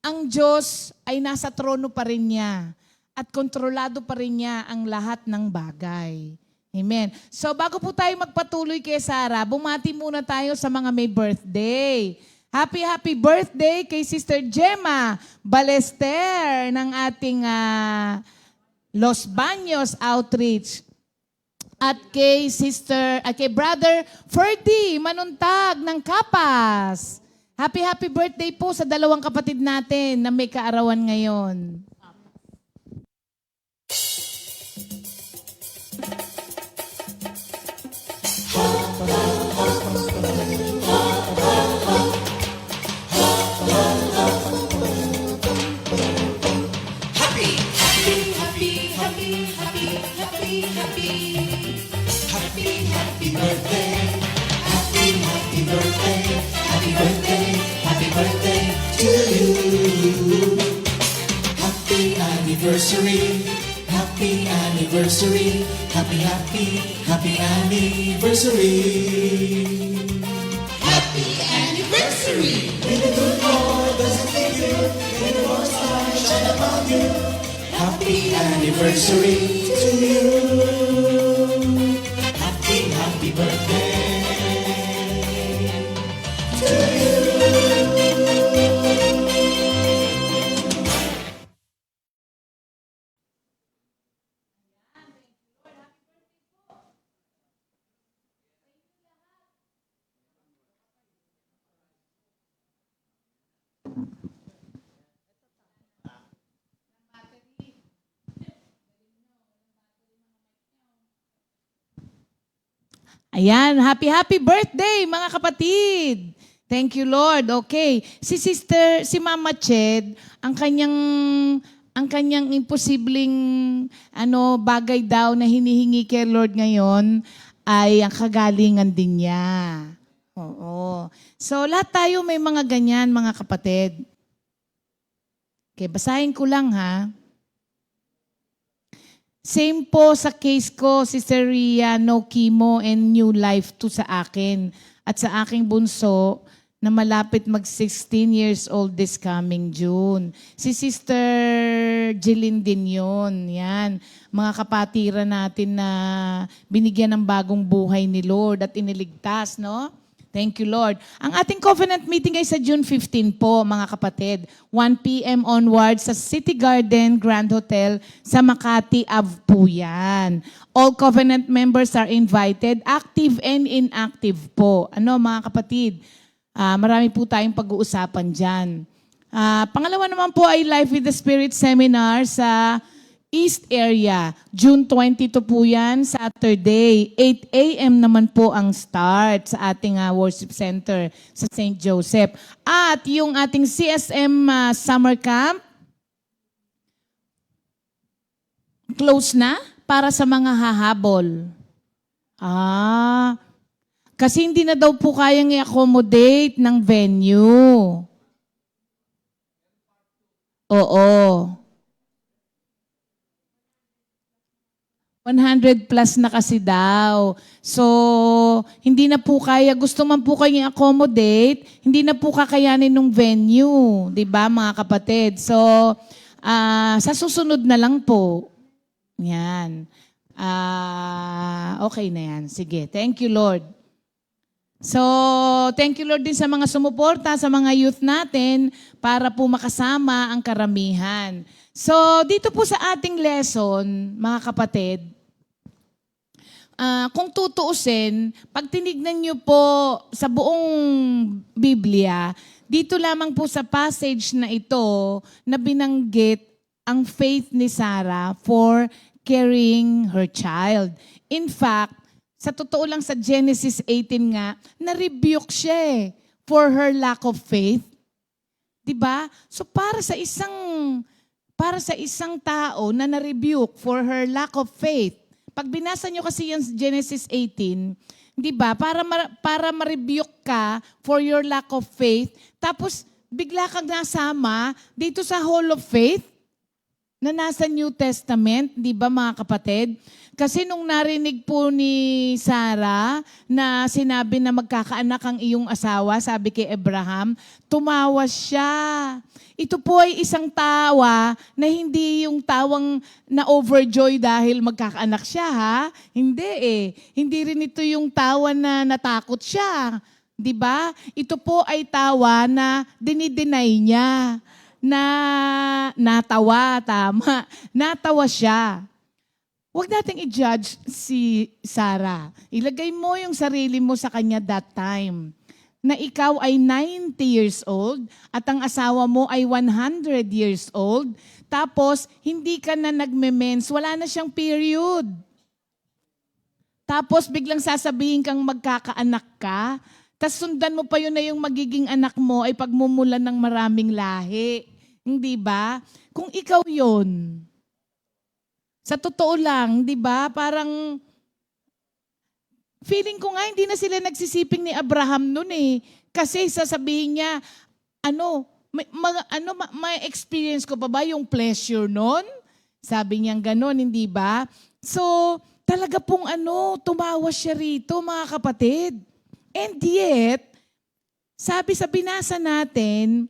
ang Diyos ay nasa trono pa rin niya. At kontrolado pa rin niya ang lahat ng bagay. Amen. So bago po tayo magpatuloy kay Sarah, bumati muna tayo sa mga may birthday. Happy birthday kay Sister Gemma Balester ng ating Los Baños Outreach. At kay Brother Ferdy Manuntag ng Kapas. Happy birthday po sa 2 kapatid natin na may kaarawan ngayon.
Anniversary, happy anniversary, happy anniversary. Happy anniversary. May the good Lord doesn't leave you, may the Lord's light shine upon you. Happy anniversary to you. Happy birthday to you.
Ayan, happy birthday mga kapatid. Thank you Lord. Okay. Si Mama Ched, ang kanyang imposibleng bagay daw na hinihingi kay Lord ngayon ay ang kagalingan din niya. Oo. So lahat tayo may mga ganyan mga kapatid. Okay, basahin ko lang ha. Same po sa case ko, Sister Ria, no chemo and new life to sa akin. at sa aking bunso na malapit mag 16 years old this coming June. Si Sister Jeline din yun. Yan. Mga kapatiran natin na binigyan ng bagong buhay ni Lord at iniligtas, no? Thank you, Lord. Ang ating covenant meeting ay sa June 15 po, mga kapatid. 1 p.m. onwards sa City Garden Grand Hotel sa Makati Ave po yan. All covenant members are invited, active and inactive po. Ano, mga kapatid? Marami po tayong pag-uusapan dyan. Pangalawa naman po ay Life with the Spirit Seminar sa East Area. June 22 po yan, Saturday. 8 a.m. naman po ang start sa ating worship center sa St. Joseph. At yung ating CSM Summer Camp, close na para sa mga hahabol. Kasi hindi na daw po kayang i-accommodate ng venue. Oo. 100 plus na kasi daw. So, hindi na po kaya, gusto man po kayong accommodate, hindi na po kakayanin ng venue, di ba mga kapatid? So, sa susunod na lang po. Yan. Okay na yan. Sige. Thank you, Lord. So, thank you, Lord, din sa mga sumuporta, sa mga youth natin para po makasama ang karamihan. So, dito po sa ating lesson, mga kapatid, kung tutuusin, pag tinignan niyo po sa buong Biblia, dito lamang po sa passage na ito na binanggit ang faith ni Sarah for carrying her child. In fact, sa totoo lang sa Genesis 18 nga, na-rebuke siya for her lack of faith. 'Di ba? So para sa isang tao na na-rebuke for her lack of faith, pag binasa nyo kasi yung Genesis 18, 'di ba? Para ma-rebuke ka for your lack of faith, tapos bigla kang nasama dito sa Hall of Faith na nasa New Testament, 'di ba mga kapatid? Kasi nung narinig po ni Sarah na sinabi na magkakaanak ang iyong asawa, sabi kay Abraham, tumawa siya. Ito po ay isang tawa na hindi yung tawang na overjoy dahil magkakaanak siya, ha? Hindi eh. Hindi rin ito yung tawa na natakot siya. 'Di ba? Ito po ay tawa na dinideny niya. Na natawa, tama. Natawa siya. Huwag nating i-judge si Sarah. Ilagay mo yung sarili mo sa kanya that time. Na ikaw ay 90 years old at ang asawa mo ay 100 years old. Tapos, hindi ka na nagme-mens. Wala na siyang period. Tapos, biglang sasabihin kang magkakaanak ka. Tapos, sundan mo pa yun na yung magiging anak mo ay pagmumulan ng maraming lahi. Hindi ba? Kung ikaw yun, sa totoo lang, di ba, parang feeling ko nga hindi na sila nagsisiping ni Abraham noon eh. Kasi sasabihin niya, may experience ko pa ba yung pleasure noon? Sabi niya gano'n, hindi ba? So, talaga pong tumawa siya rito, mga kapatid. And yet, sabi sa binasa natin,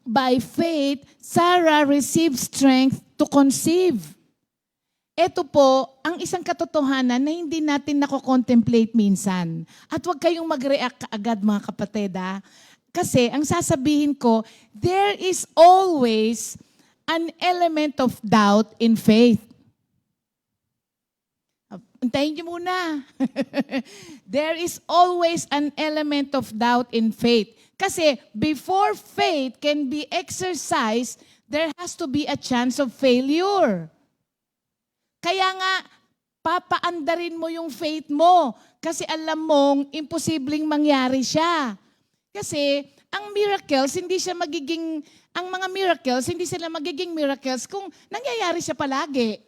by faith, Sarah received strength to conceive. Ito po, ang isang katotohanan na hindi natin nako-contemplate minsan. At huwag kayong mag-react kaagad, mga kapatid, ha? Kasi ang sasabihin ko, there is always an element of doubt in faith. Antayin niyo muna. There is always an element of doubt in faith. Kasi before faith can be exercised, there has to be a chance of failure. Kaya nga, papaandarin mo yung faith mo kasi alam mong imposibleng mangyari siya. Kasi ang miracles, ang mga miracles, hindi sila magiging miracles kung nangyayari siya palagi.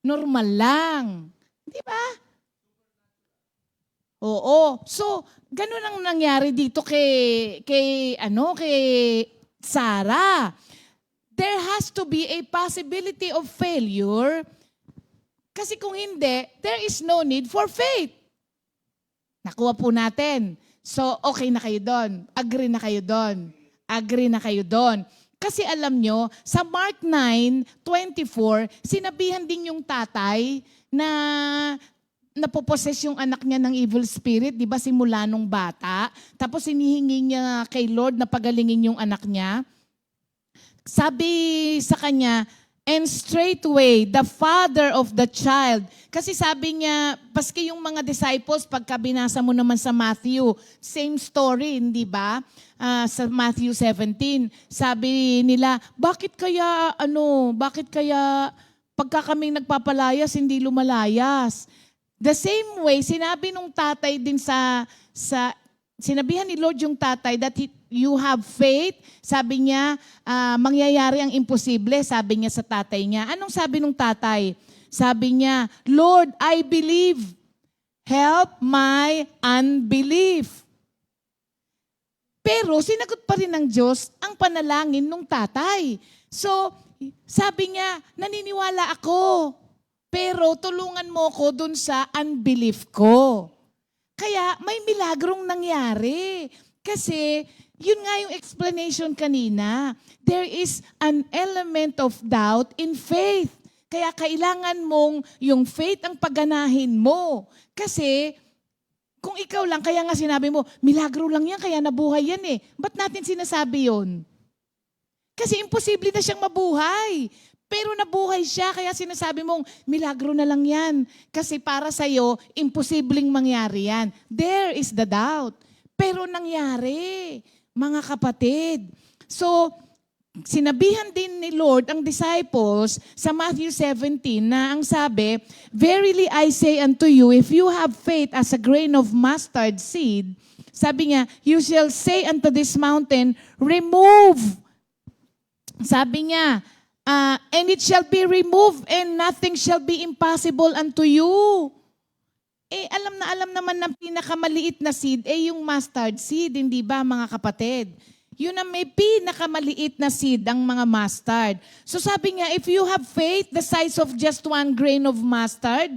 Normal lang. Di ba? Oo. So, ganun ang nangyari dito kay Sarah. There has to be a possibility of failure kasi kung hindi, there is no need for faith. Nakuha po natin. So, okay na kayo doon. Agree na kayo doon. Agree na kayo doon. Kasi alam nyo, sa Mark 9:24, sinabihan din yung tatay na napoposes yung anak niya ng evil spirit, di ba, simula nung bata. Tapos hinihingi niya kay Lord na pagalingin yung anak niya. Sabi sa kanya, and straightway, the father of the child. Kasi sabi niya, paski yung mga disciples, pagka binasa mo naman sa Matthew, same story, hindi ba? Sa Matthew 17, sabi nila, bakit kaya pagka kaming nagpapalayas, hindi lumalayas? The same way, sinabi nung tatay din sinabihan ni Lord yung tatay that you have faith. Sabi niya, mangyayari ang imposible, sabi niya sa tatay niya. Anong sabi nung tatay? Sabi niya, Lord, I believe. Help my unbelief. Pero sinagot pa rin ng Diyos ang panalangin nung tatay. So, sabi niya, naniniwala ako. Pero tulungan mo ko dun sa unbelief ko. Kaya may milagrong nangyari. Kasi yun nga yung explanation kanina. There is an element of doubt in faith. Kaya kailangan mong yung faith ang pagganahin mo. Kasi kung ikaw lang, kaya nga sinabi mo, milagro lang yan, kaya nabuhay yan eh. Ba't natin sinasabi yun? Kasi imposible na siyang mabuhay. Pero nabuhay siya, kaya sinasabi mong, milagro na lang yan. Kasi para sa'yo, imposibleng mangyari yan. There is the doubt. Pero nangyari, mga kapatid. So, sinabihan din ni Lord ang disciples sa Matthew 17 na ang sabi, verily I say unto you, if you have faith as a grain of mustard seed, sabi niya, you shall say unto this mountain, remove. Sabi niya, and it shall be removed and nothing shall be impossible unto you. Alam naman ng pinakamaliit na seed, yung mustard seed, hindi ba mga kapatid? Yun ang may pinakamaliit na seed, ang mga mustard. So sabi niya, if you have faith the size of just one grain of mustard,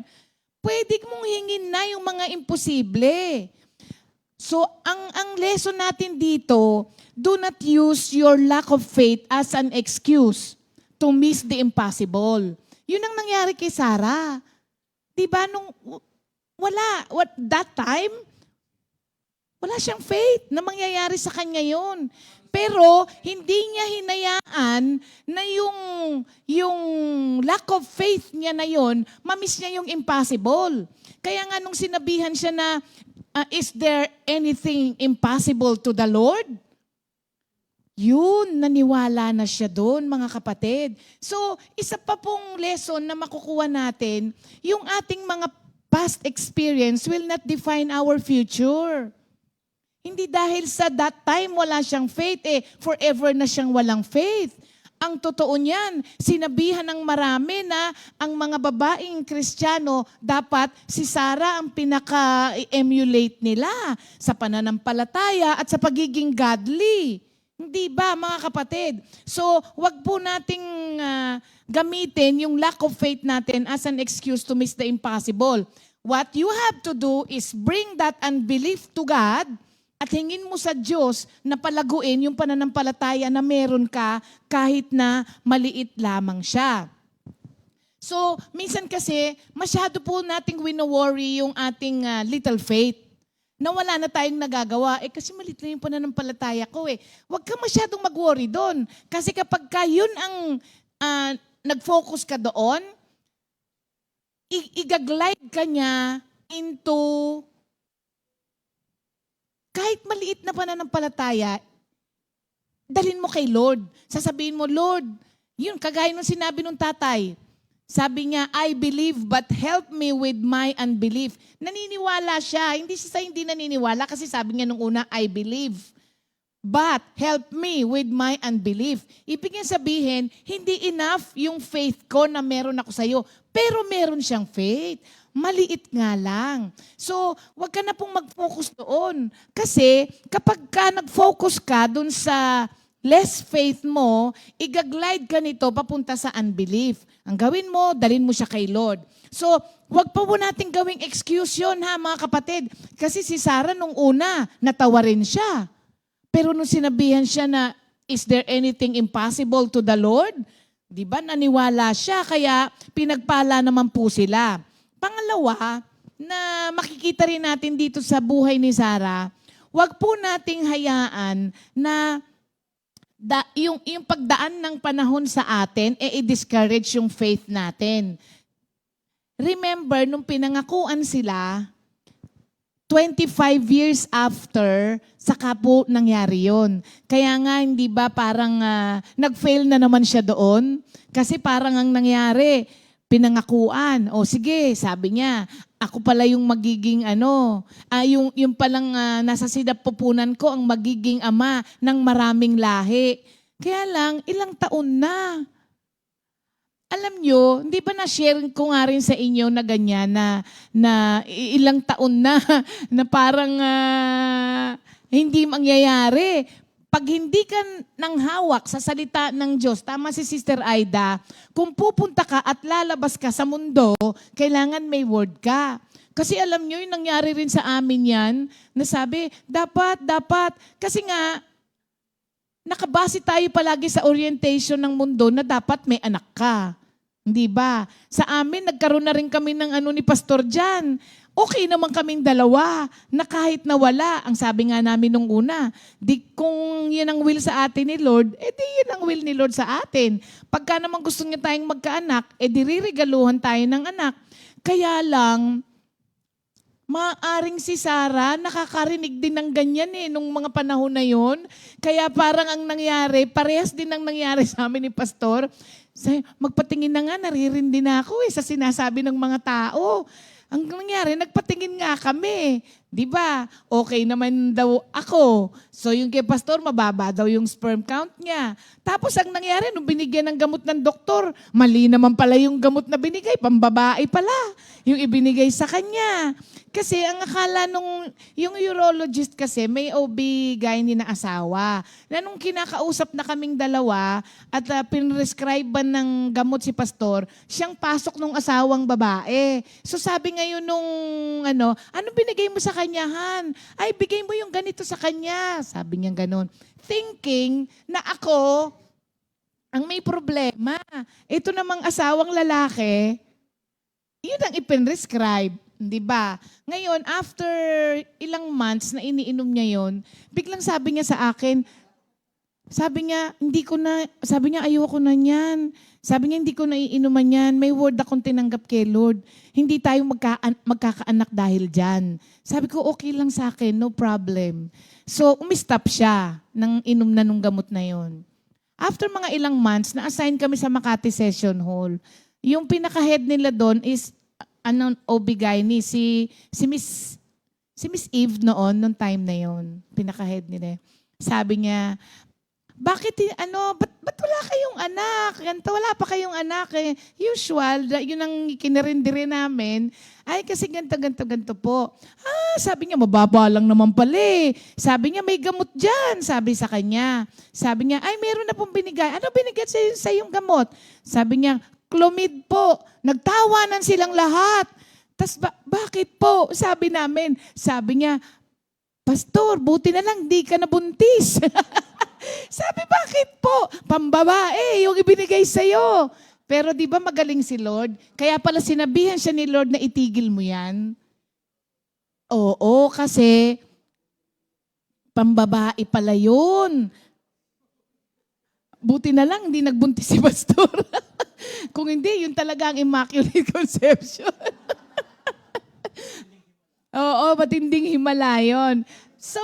pwede mong hingin na yung mga imposible. So ang lesson natin dito, do not use your lack of faith as an excuse to miss the impossible. Yun ang nangyari kay Sarah. Diba that time, wala siyang faith na mangyayari sa kanya yun. Pero hindi niya hinayaan na yung lack of faith niya na yun, mamiss niya yung impossible. Kaya nga nung sinabihan siya na, is there anything impossible to the Lord? Yun, naniwala na siya doon, mga kapatid. So, isa pa pong lesson na makukuha natin, yung ating mga past experience will not define our future. Hindi dahil sa that time wala siyang faith, forever na siyang walang faith. Ang totoo niyan, sinabihan ng marami na ang mga babaeng Kristiyano, dapat si Sarah ang pinaka-emulate nila sa pananampalataya at sa pagiging godly. Hindi ba, mga kapatid? So, wag po nating gamitin yung lack of faith natin as an excuse to miss the impossible. What you have to do is bring that unbelief to God at hingin mo sa Diyos na palaguin yung pananampalataya na meron ka kahit na maliit lamang siya. So, minsan kasi, masyado po nating wino-worry yung ating little faith. Na wala na tayong nagagawa, kasi malit na yung pananampalataya ko Huwag ka masyadong mag-worry doon. Kasi kapag yun ang nag-focus ka doon, i-glide ka niya into kahit maliit na pananampalataya, dalhin mo kay Lord. Sasabihin mo, Lord, yun, kagaya nung sinabi nung tatay, sabi niya, I believe but help me with my unbelief. Naniniwala siya. Hindi siya hindi naniniwala kasi sabi niya nung una, I believe. But help me with my unbelief. Ibig niya sabihin, hindi enough yung faith ko na meron ako sa'yo. Pero meron siyang faith. Maliit nga lang. So, wag ka na pong mag-focus doon. Kasi kapag ka nag-focus ka doon sa less faith mo, igaglide ka nito papunta sa unbelief. Ang gawin mo, dalin mo siya kay Lord. So, wag pa po natin gawing excuse yun, ha, mga kapatid. Kasi si Sarah nung una, natawa rin siya. Pero nung sinabihan siya na, is there anything impossible to the Lord? Di ba, naniwala siya, kaya pinagpala naman po sila. Pangalawa, na makikita rin natin dito sa buhay ni Sarah, wag po nating hayaan na yung pagdaan ng panahon sa atin, i-discourage yung faith natin. Remember, nung pinangakuan sila, 25 years after, saka po nangyari yun. Kaya nga, hindi ba parang nag-fail na naman siya doon? Kasi parang ang nangyari, pinangakuan. O sige, sabi niya, ako pala yung magiging yung palang nasa sidap pupunan ko ang magiging ama ng maraming lahi. Kaya lang, ilang taon na. Alam nyo, hindi ba na-share ko nga rin sa inyo na ganyan na ilang taon na na parang hindi mangyayari. Pag hindi ka nang hawak sa salita ng Diyos, tama si Sister Aida, kung pupunta ka at lalabas ka sa mundo, kailangan may word ka. Kasi alam nyo, yung nangyari rin sa amin yan, na sabi, dapat, kasi nga, nakabase tayo palagi sa orientation ng mundo na dapat may anak ka. Hindi ba? Sa amin, nagkaroon na rin kami ng ni Pastor Jan. Okay naman kaming dalawa na kahit nawala, ang sabi nga namin nung una, di kung yan ang will sa atin ni Lord, di yan ang will ni Lord sa atin. Pagka naman gusto niya tayong magkaanak, di ririgaluhan tayo ng anak. Kaya lang, maaring si Sarah, nakakarinig din ng ganyan nung mga panahon na yon. Kaya parang ang nangyari, parehas din ang nangyari sa amin ni Pastor. Magpatingin na nga, naririndi na ako sa sinasabi ng mga tao. Ang nangyari, nagpatingin nga kami. Di ba? Okay naman daw ako. So yung kay Pastor, mababa daw yung sperm count niya. Tapos ang nangyari, nung binigyan ng gamot ng doktor, mali naman pala yung gamot na binigay, pambabae pala. Yung ibinigay sa kanya. Kasi ang akala yung urologist kasi, may OB-GYN na asawa. Na nung kinakausap na kaming dalawa at pinrescribe ng gamot si Pastor, siyang pasok nung asawang babae. So sabi ngayon nung ano binigay mo sa kanya, Han? Ay, bigay mo yung ganito sa kanya. Sabi niya ganon. Thinking na ako ang may problema. Ito namang asawang lalaki, yun ang ipinrescribe. Di ba? Ngayon, after ilang months na iniinom niya yon, biglang sabi niya sa akin, sabi niya, ayoko na niyan. Sabi niya, hindi ko na iinuman yan. May word akong tinanggap kay Lord. Hindi tayo magkakaanak dahil dyan. Sabi ko, okay lang sa akin, no problem. So, umistop siya nang inom na nung gamot na yon. After mga ilang months, na-assign kami sa Makati Session Hall. Yung pinaka-head nila doon is OB-GYN, si Miss Eve nung time na yon, pinaka-head nila. Sabi niya, ba't wala kayong anak? Ganito, wala pa kayong anak eh. Usual, yun ang kinarindiri namin. Ay, kasi ganito po. Sabi niya, mababa lang naman pala eh. Sabi niya, may gamot dyan. Sabi sa kanya. Sabi niya, ay, meron na pong binigay. Ano binigay sa yung gamot? Sabi niya, Clomid po. Nagtawanan silang lahat. Tas bakit po? Sabi namin. Sabi niya, Pastor, buti na lang, di ka nabuntis. Sabi, bakit po? Pambabae, yung ibinigay sa'yo. Pero di ba magaling si Lord? Kaya pala sinabihan siya ni Lord na itigil mo yan. Oo, kasi pambabae pala yun. Buti na lang, hindi nagbuntis si Pastor. Kung hindi, yun talaga ang Immaculate Conception. Oo, matinding himala yun. So,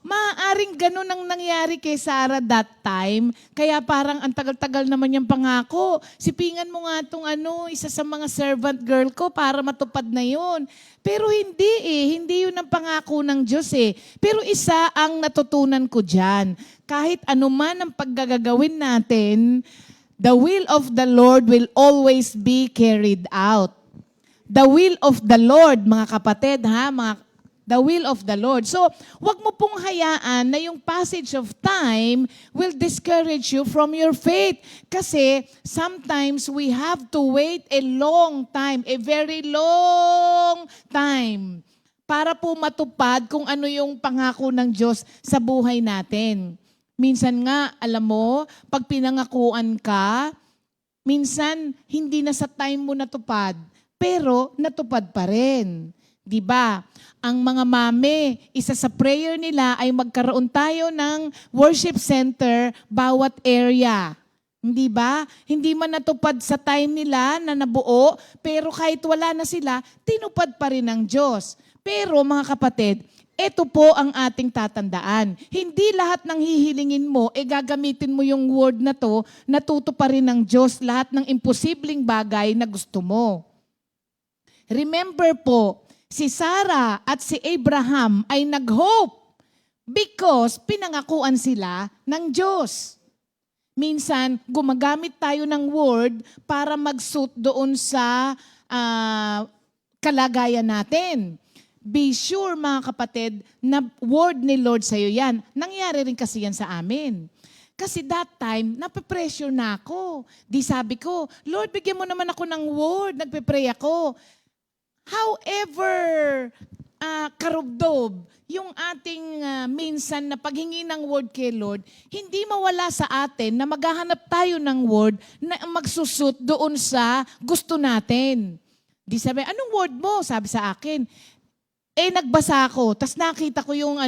maaaring ganun ang nangyari kay Sarah that time. Kaya parang ang tagal-tagal naman yung pangako. Sipingan mo nga itong isa sa mga servant girl ko para matupad na yun. Pero hindi yun ang pangako ng Diyos eh. Pero isa ang natutunan ko dyan. Kahit anuman ang paggagawin natin, the will of the Lord will always be carried out. The will of the Lord, mga kapatid, mga The will of the Lord. So, wag mo pong hayaan na yung passage of time will discourage you from your faith. Kasi sometimes we have to wait a long time, a very long time, para po matupad kung ano yung pangako ng Diyos sa buhay natin. Minsan nga, alam mo, pag pinangakuan ka, minsan hindi na sa time mo natupad, pero natupad pa rin. 'Di ba? Ang mga mame, isa sa prayer nila ay magkaroon tayo ng worship center bawat area. Hindi ba? Hindi man natupad sa time nila na nabuo, pero kahit wala na sila, tinupad pa rin ng Diyos. Pero mga kapatid, ito po ang ating tatandaan. Hindi lahat ng hihilingin mo, gagamitin mo yung word na to, natuto pa rin ng Diyos lahat ng imposibleng bagay na gusto mo. Remember po, si Sarah at si Abraham ay nag-hope because pinangakuan sila ng Diyos. Minsan, gumagamit tayo ng word para mag-suit doon sa kalagayan natin. Be sure mga kapatid na word ni Lord sa'yo yan. Nangyari rin kasi yan sa amin. Kasi that time, nape-pressure na ako. Di sabi ko, Lord, bigyan mo naman ako ng word. Nagpe-pray ako. However, karubdob, yung ating minsan na paghingi ng word kay Lord, hindi mawala sa atin na maghahanap tayo ng word na magsusut doon sa gusto natin. Di sabi, anong word mo? Sabi sa akin, nagbasa ako, tas nakita ko yung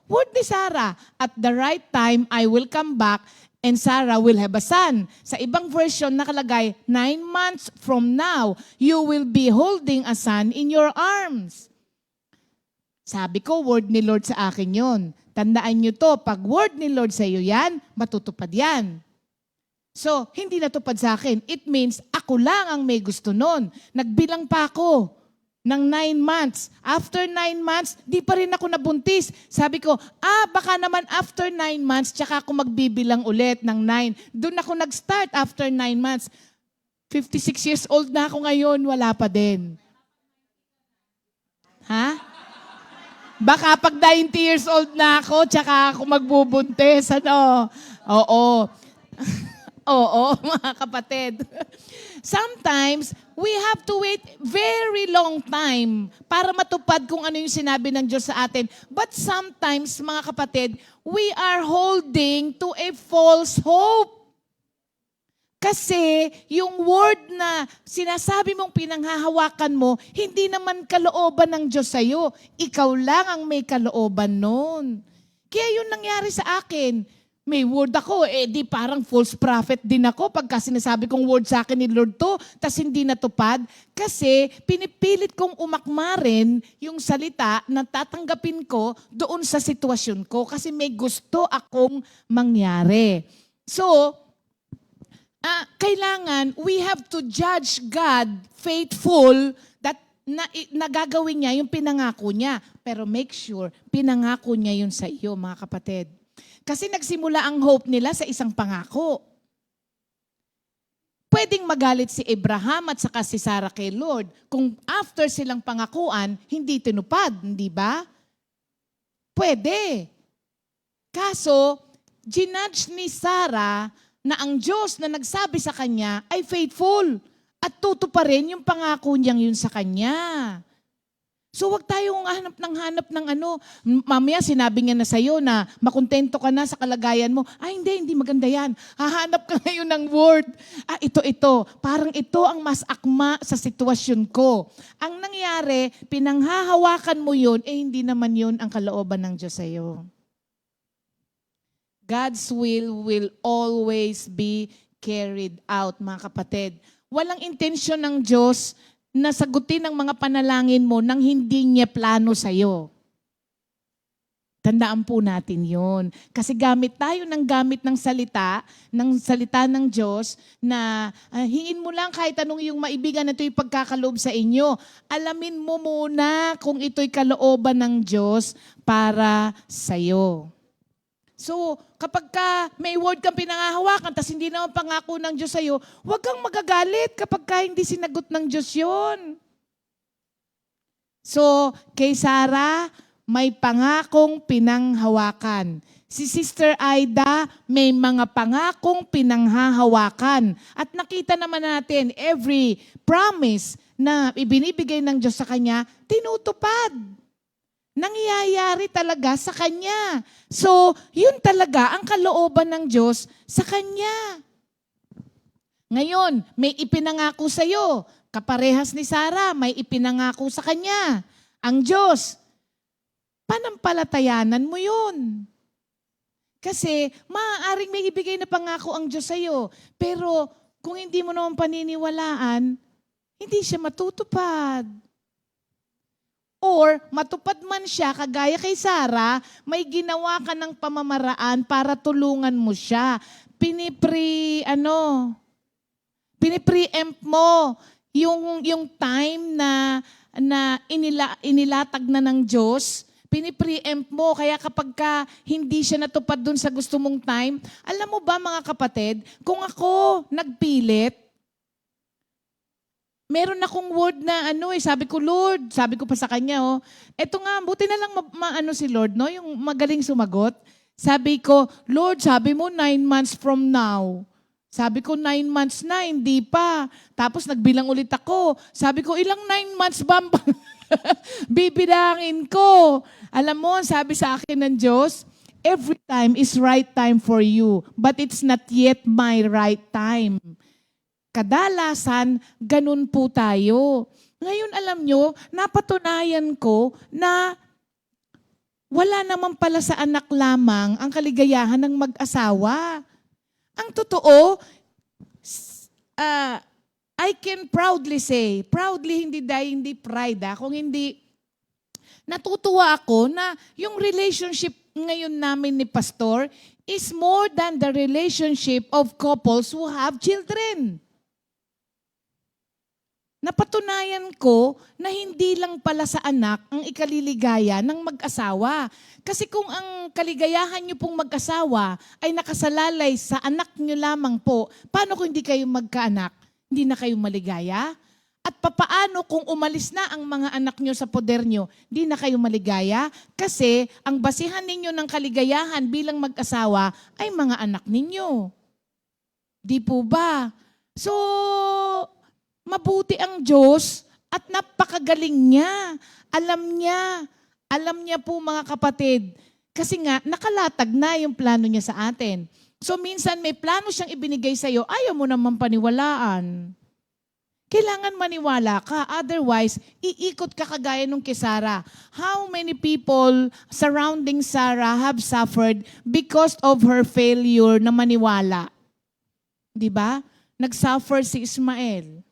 word ni Sarah. At the right time, I will come back and Sarah will have a son. Sa ibang version nakalagay, 9 months from now, you will be holding a son in your arms. Sabi ko, word ni Lord sa akin yon. Tandaan nyo to, pag word ni Lord sa iyo yan, matutupad yan. So, hindi natupad sa akin. It means, ako lang ang may gusto nun. Nagbilang pa ako ng 9 months. After 9 months, di pa rin ako nabuntis. Sabi ko, baka naman after 9 months, tsaka ako magbibilang ulit ng 9. Doon ako nag-start after 9 months. 56 years old na ako ngayon, wala pa din. Ha? Baka pag 90 years old na ako, tsaka ako magbubuntis. Oo. Oo, mga kapatid. Sometimes, we have to wait very long time para matupad kung ano yung sinabi ng Diyos sa atin. But sometimes, mga kapatid, we are holding to a false hope. Kasi yung word na sinasabi mong pinanghahawakan mo, hindi naman kalooban ng Diyos sa'yo. Ikaw lang ang may kalooban nun. Kaya yun nangyari sa akin. May word ako, di parang false prophet din ako pagka sinasabi kong word sa akin ni Lord to, tas hindi natupad. Kasi pinipilit kong umakma rin yung salita na tatanggapin ko doon sa sitwasyon ko kasi may gusto akong mangyari. So, kailangan, we have to judge God faithful that nagagawin niya yung pinangako niya. Pero make sure, pinangako niya yun sa iyo, mga kapatid. Kasi nagsimula ang hope nila sa isang pangako. Pwedeng magalit si Abraham at saka si Sarah kay Lord kung after silang pangakuan, hindi tinupad, hindi ba? Pwede. Kaso, ginudge ni Sarah na ang Diyos na nagsabi sa kanya ay faithful at tutuparin yung pangako niyang yun sa kanya. So wag tayong hanap ng mamaya sinabi niya na sa'yo na makontento ka na sa kalagayan mo. Hindi maganda yan. Hahanap ka ngayon ng word. Ito. Parang ito ang mas akma sa sitwasyon ko. Ang nangyari, pinanghahawakan mo yun, hindi naman yun ang kalooban ng Diyos sa'yo. God's will always be carried out, mga kapatid. Walang intensyon ng Diyos na sagutin ang mga panalangin mo nang hindi niya plano sa'yo. Tandaan po natin yon. Kasi gamit ng salita ng Diyos na hingin mo lang kahit anong iyong maibigan na ito'y pagkakaloob sa inyo. Alamin mo muna kung ito'y kalooban ng Diyos para sa'yo. So, kapag may word kang pinangahawakan tapos hindi naman pangako ng Diyos sa'yo, huwag kang magagalit kapag hindi sinagot ng Diyos yun. So, kay Sarah, may pangakong pinanghawakan. Si Sister Aida, may mga pangakong pinanghahawakan. At nakita naman natin, every promise na ibinibigay ng Diyos sa kanya, tinutupad. Nangyayari talaga sa kanya. So, yun talaga ang kalooban ng Diyos sa kanya. Ngayon, may ipinangako sa iyo. Kaparehas ni Sarah, may ipinangako sa kanya. Ang Diyos, panampalatayanan mo yun. Kasi maaaring may ibigay na pangako ang Diyos sa iyo. Pero kung hindi mo naman paniniwalaan, hindi siya matutupad. Or matupad man siya, kagaya kay Sarah, may ginawa ka ng pamamaraan para tulungan mo siya. Pinipreempt mo yung time na inilatag na ng Diyos. Pinipreempt mo, kaya kapag hindi siya natupad dun sa gusto mong time, alam mo ba mga kapatid, kung ako nagpilit, meron akong word na sabi ko, Lord, sabi ko pa sa kanya, eto nga, buti na lang si Lord, no? Yung magaling sumagot. Sabi ko, Lord, sabi mo 9 months from now. Sabi ko, 9 months na, hindi pa. Tapos nagbilang ulit ako. Sabi ko, ilang 9 months ba? Bibilangin ko. Alam mo, sabi sa akin ng Diyos, every time is right time for you, but it's not yet my right time. Kadalasan, ganun po tayo. Ngayon, alam nyo, napatunayan ko na wala naman pala sa anak lamang ang kaligayahan ng mag-asawa. Ang totoo, I can proudly say, proudly hindi pride, kung hindi, natutuwa ako na yung relationship ngayon namin ni Pastor is more than the relationship of couples who have children. Napatunayan ko na hindi lang pala sa anak ang ikaliligaya ng mag-asawa. Kasi kung ang kaligayahan niyo pong mag-asawa ay nakasalalay sa anak niyo lamang po, paano kung hindi kayo magkaanak? Hindi na kayo maligaya? At papaano kung umalis na ang mga anak niyo sa poder niyo, hindi na kayo maligaya? Kasi ang basihan ninyo ng kaligayahan bilang mag-asawa ay mga anak ninyo. Di po ba? So, mabuti ang Diyos at napakagaling niya. Alam niya po mga kapatid. Kasi nga, nakalatag na yung plano niya sa atin. So minsan may plano siyang ibinigay sa iyo, ayaw mo naman paniwalaan. Kailangan maniwala ka. Otherwise, iikot ka kagaya nung kay Sarah. How many people surrounding Sarah have suffered because of her failure na maniwala? Di ba? Nag-suffer si Ismael.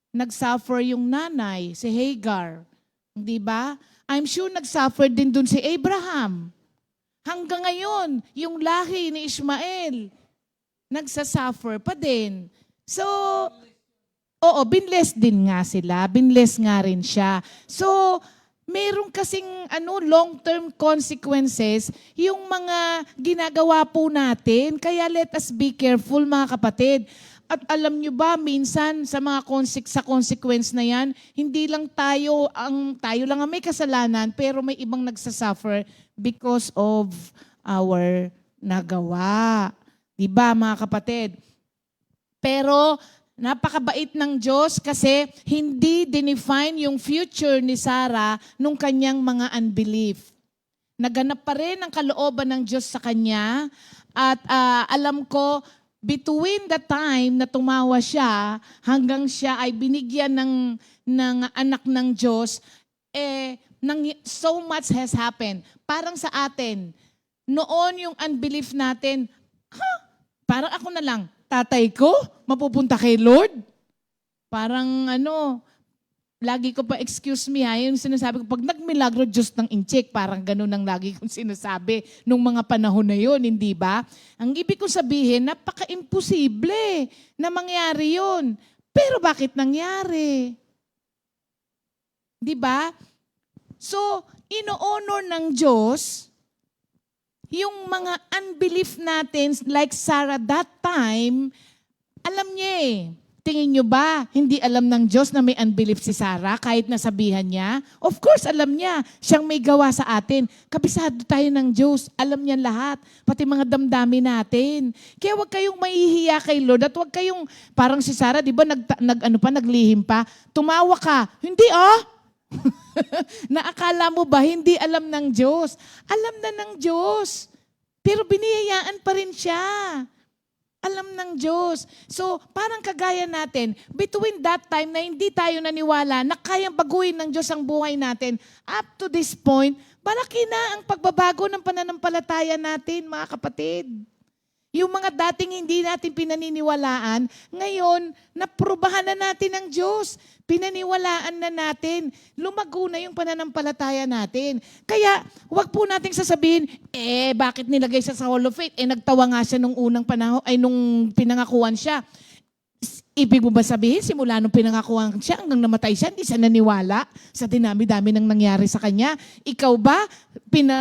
Nag-suffer yung nanay, si Hagar. Di ba? I'm sure nag-suffer din dun si Abraham. Hanggang ngayon, yung lahi ni Ismael, nagsasuffer pa din. So, oo, binless din nga sila. Binless nga rin siya. So, meron kasing long-term consequences yung mga ginagawa po natin. Kaya let us be careful mga kapatid. At alam nyo ba, minsan sa mga consequence na yan, hindi lang tayo lang ang may kasalanan, pero may ibang nagsasuffer because of our nagawa. Diba mga kapatid? Pero napakabait ng Diyos kasi hindi dinefine yung future ni Sarah nung kanyang mga unbelief. Naganap pa rin ang kalooban ng Diyos sa kanya at alam ko, between the time na tumawa siya hanggang siya ay binigyan ng anak ng Diyos, so much has happened. Parang sa atin, noon yung unbelief natin, parang ako na lang, tatay ko, mapupunta kay Lord? Parang lagi ko pa, excuse me yung sinasabi ko, pag nagmilagro Diyos ng incheck, parang ganun ang lagi kong sinasabi nung mga panahon na yun, hindi ba? Ang ibig kong sabihin, napaka-imposible na mangyari yun. Pero bakit nangyari? Di ba? So, ino-honor ng Diyos yung mga unbelief natin, like Sarah that time, alam niya Tingin nyo ba, hindi alam ng Diyos na may unbelief si Sarah kahit nasabihan niya? Of course, alam niya. Siyang may gawa sa atin. Kabisado tayo ng Diyos. Alam niya lahat. Pati mga damdamin natin. Kaya huwag kayong mahihiya kay Lord at huwag kayong, parang si Sarah, di ba, naglihim pa. Tumawa ka. Hindi Naakala mo ba, hindi alam ng Diyos? Alam na ng Diyos. Pero biniyayaan pa rin siya. Alam ng Diyos. So, parang kagaya natin, between that time na hindi tayo naniwala na kayang baguhin ng Diyos ang buhay natin, up to this point, malaki na ang pagbabago ng pananampalataya natin, mga kapatid. Yung mga dating hindi natin pinaniniwalaan, ngayon, naprubahan na natin ng Diyos. Pinaniwalaan na natin. Lumago na yung pananampalataya natin. Kaya, huwag po nating sasabihin, bakit nilagay siya sa Hall of Faith? Nagtawa nga siya nung unang panahon, nung pinangakuan siya. Ibig mo ba sabihin, simula nung pinangakuan siya, hanggang namatay siya, hindi siya naniwala sa dinami-dami ng nangyari sa kanya? Ikaw ba,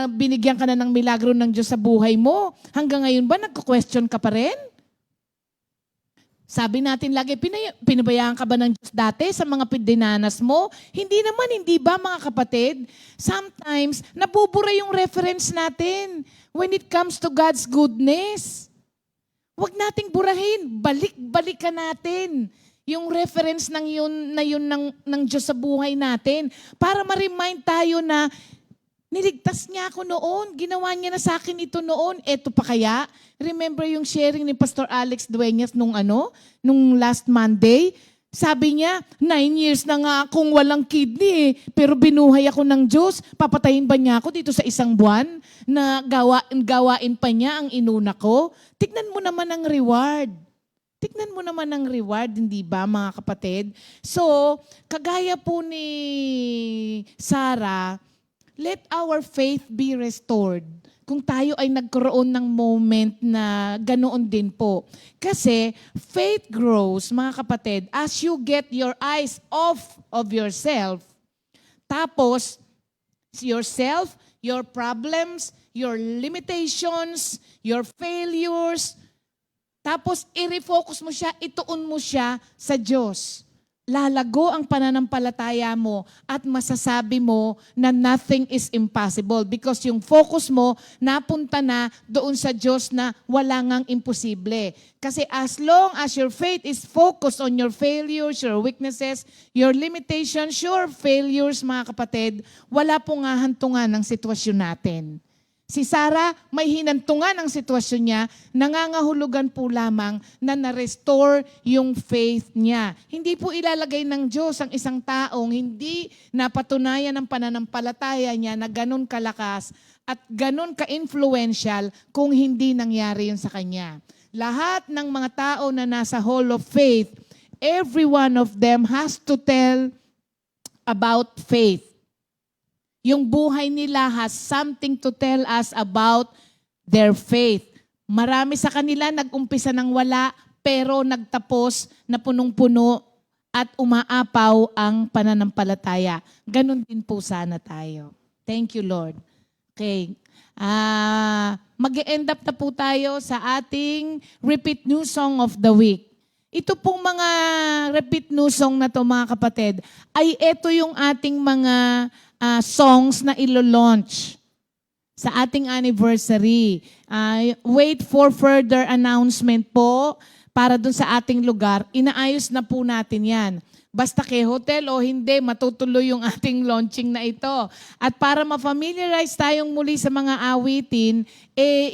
binigyan ka na ng milagro ng Diyos sa buhay mo? Hanggang ngayon ba, nagko-question ka pa rin? Sabi natin lagi, pinabayaan ka ba ng Diyos dati sa mga dinanas mo? Hindi naman, hindi ba mga kapatid? Sometimes, nabubura yung reference natin when it comes to God's goodness. Huwag nating burahin, balik-balikan natin yung reference ng yun ng Diyos sa buhay natin para ma-remind tayo na niligtas niya ako noon, ginawa niya na sa akin ito noon. Eto pa kaya? Remember yung sharing ni Pastor Alex Dueñas nung last Monday? Sabi niya, 9 years na nga akong walang kidney pero binuhay ako ng Diyos. Papatayin ba niya ako dito sa isang buwan na gawain pa niya ang inuna ko? Tignan mo naman ang reward. Tignan mo naman ang reward, hindi ba mga kapatid? So, kagaya po ni Sarah, let our faith be restored. Kung tayo ay nagkaroon ng moment na ganoon din po. Kasi faith grows, mga kapatid, as you get your eyes off of yourself. Tapos, yourself, your problems, your limitations, your failures. Tapos, i-refocus mo siya, ituon mo siya sa Diyos. Lalago ang pananampalataya mo at masasabi mo na nothing is impossible because yung focus mo napunta na doon sa Diyos na wala ngang imposible. Kasi as long as your faith is focused on your failures, your weaknesses, your limitations, your failures, mga kapatid, wala pong hantungan ng sitwasyon natin. Si Sarah, may hinantungan ang sitwasyon niya, nangangahulugan po lamang na na-restore yung faith niya. Hindi po ilalagay ng Diyos ang isang taong hindi napatunayan ng pananampalataya niya na ganun kalakas at ganun ka-influential kung hindi nangyari yun sa kanya. Lahat ng mga tao na nasa Hall of Faith, every one of them has to tell about faith. Yung buhay nila has something to tell us about their faith. Marami sa kanila nag-umpisa ng wala, pero nagtapos na punong-puno at umaapaw ang pananampalataya. Ganon din po sana tayo. Thank you, Lord. Okay. Mag-e-end up na po tayo sa ating repeat new song of the week. Ito pong mga repeat new song na to, mga kapatid, ay ito yung ating mga songs na ilo-launch sa ating anniversary. Wait for further announcement po para dun sa ating lugar. Inaayos na po natin yan. Basta kay hotel o hindi, matutuloy yung ating launching na ito. At para ma-familiarize tayong muli sa mga awitin,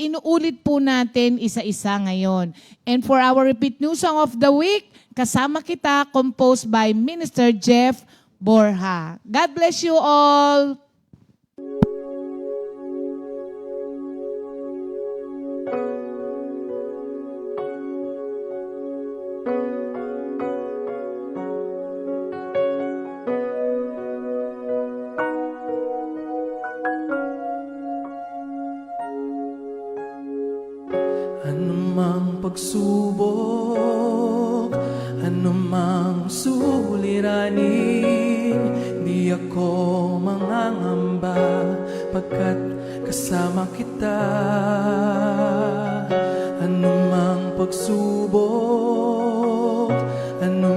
inuulit po natin isa-isa ngayon. And for our repeat new song of the week, Kasama Kita, composed by Minister Jeff Borja. God bless you all.
Anumang pagsubok, anumang suliranin, di ako mangangamba pagkat kasama kita. Anumang pagsubok, anumang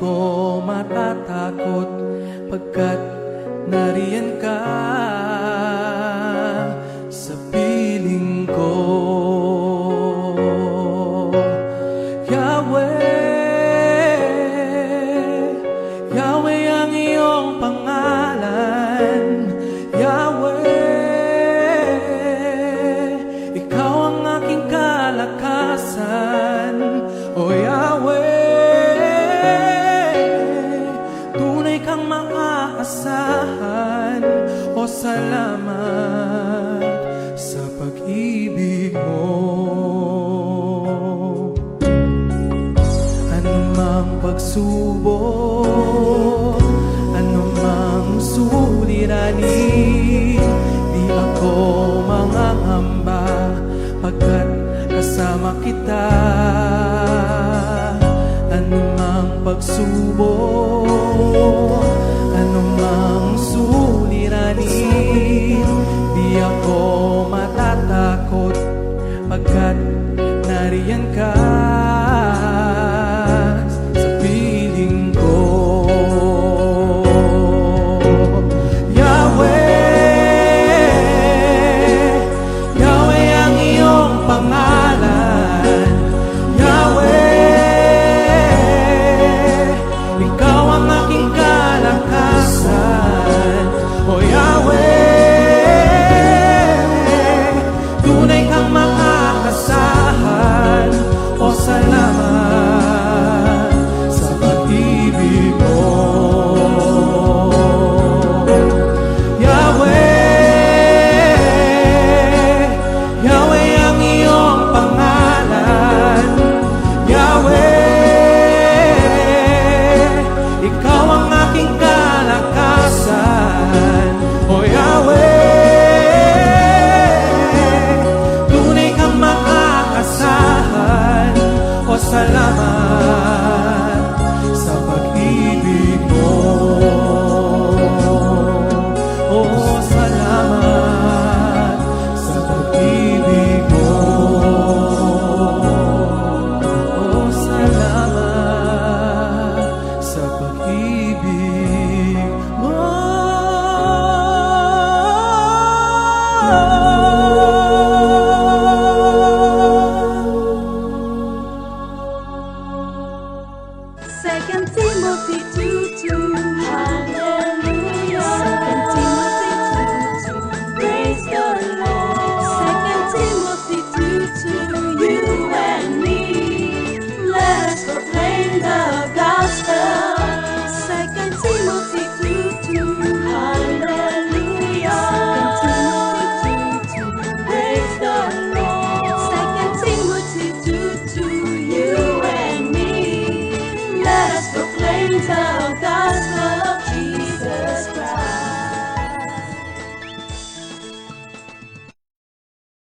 ako matatakot pagkat nariyan ka sa piling ko. Yahweh, Yahweh ang iyong pangalan. Yahweh, ikaw ang aking kalakasan. O Yahweh, tunay kang maaasahan. O salamat sa pag-ibig mo. Anumang pagsubok, anumang suliranin, di ako mangangamba pagkat kasama kita. Anumang pagsubok, anumang suliranin, di ako matatakot pagkat nariyan ka.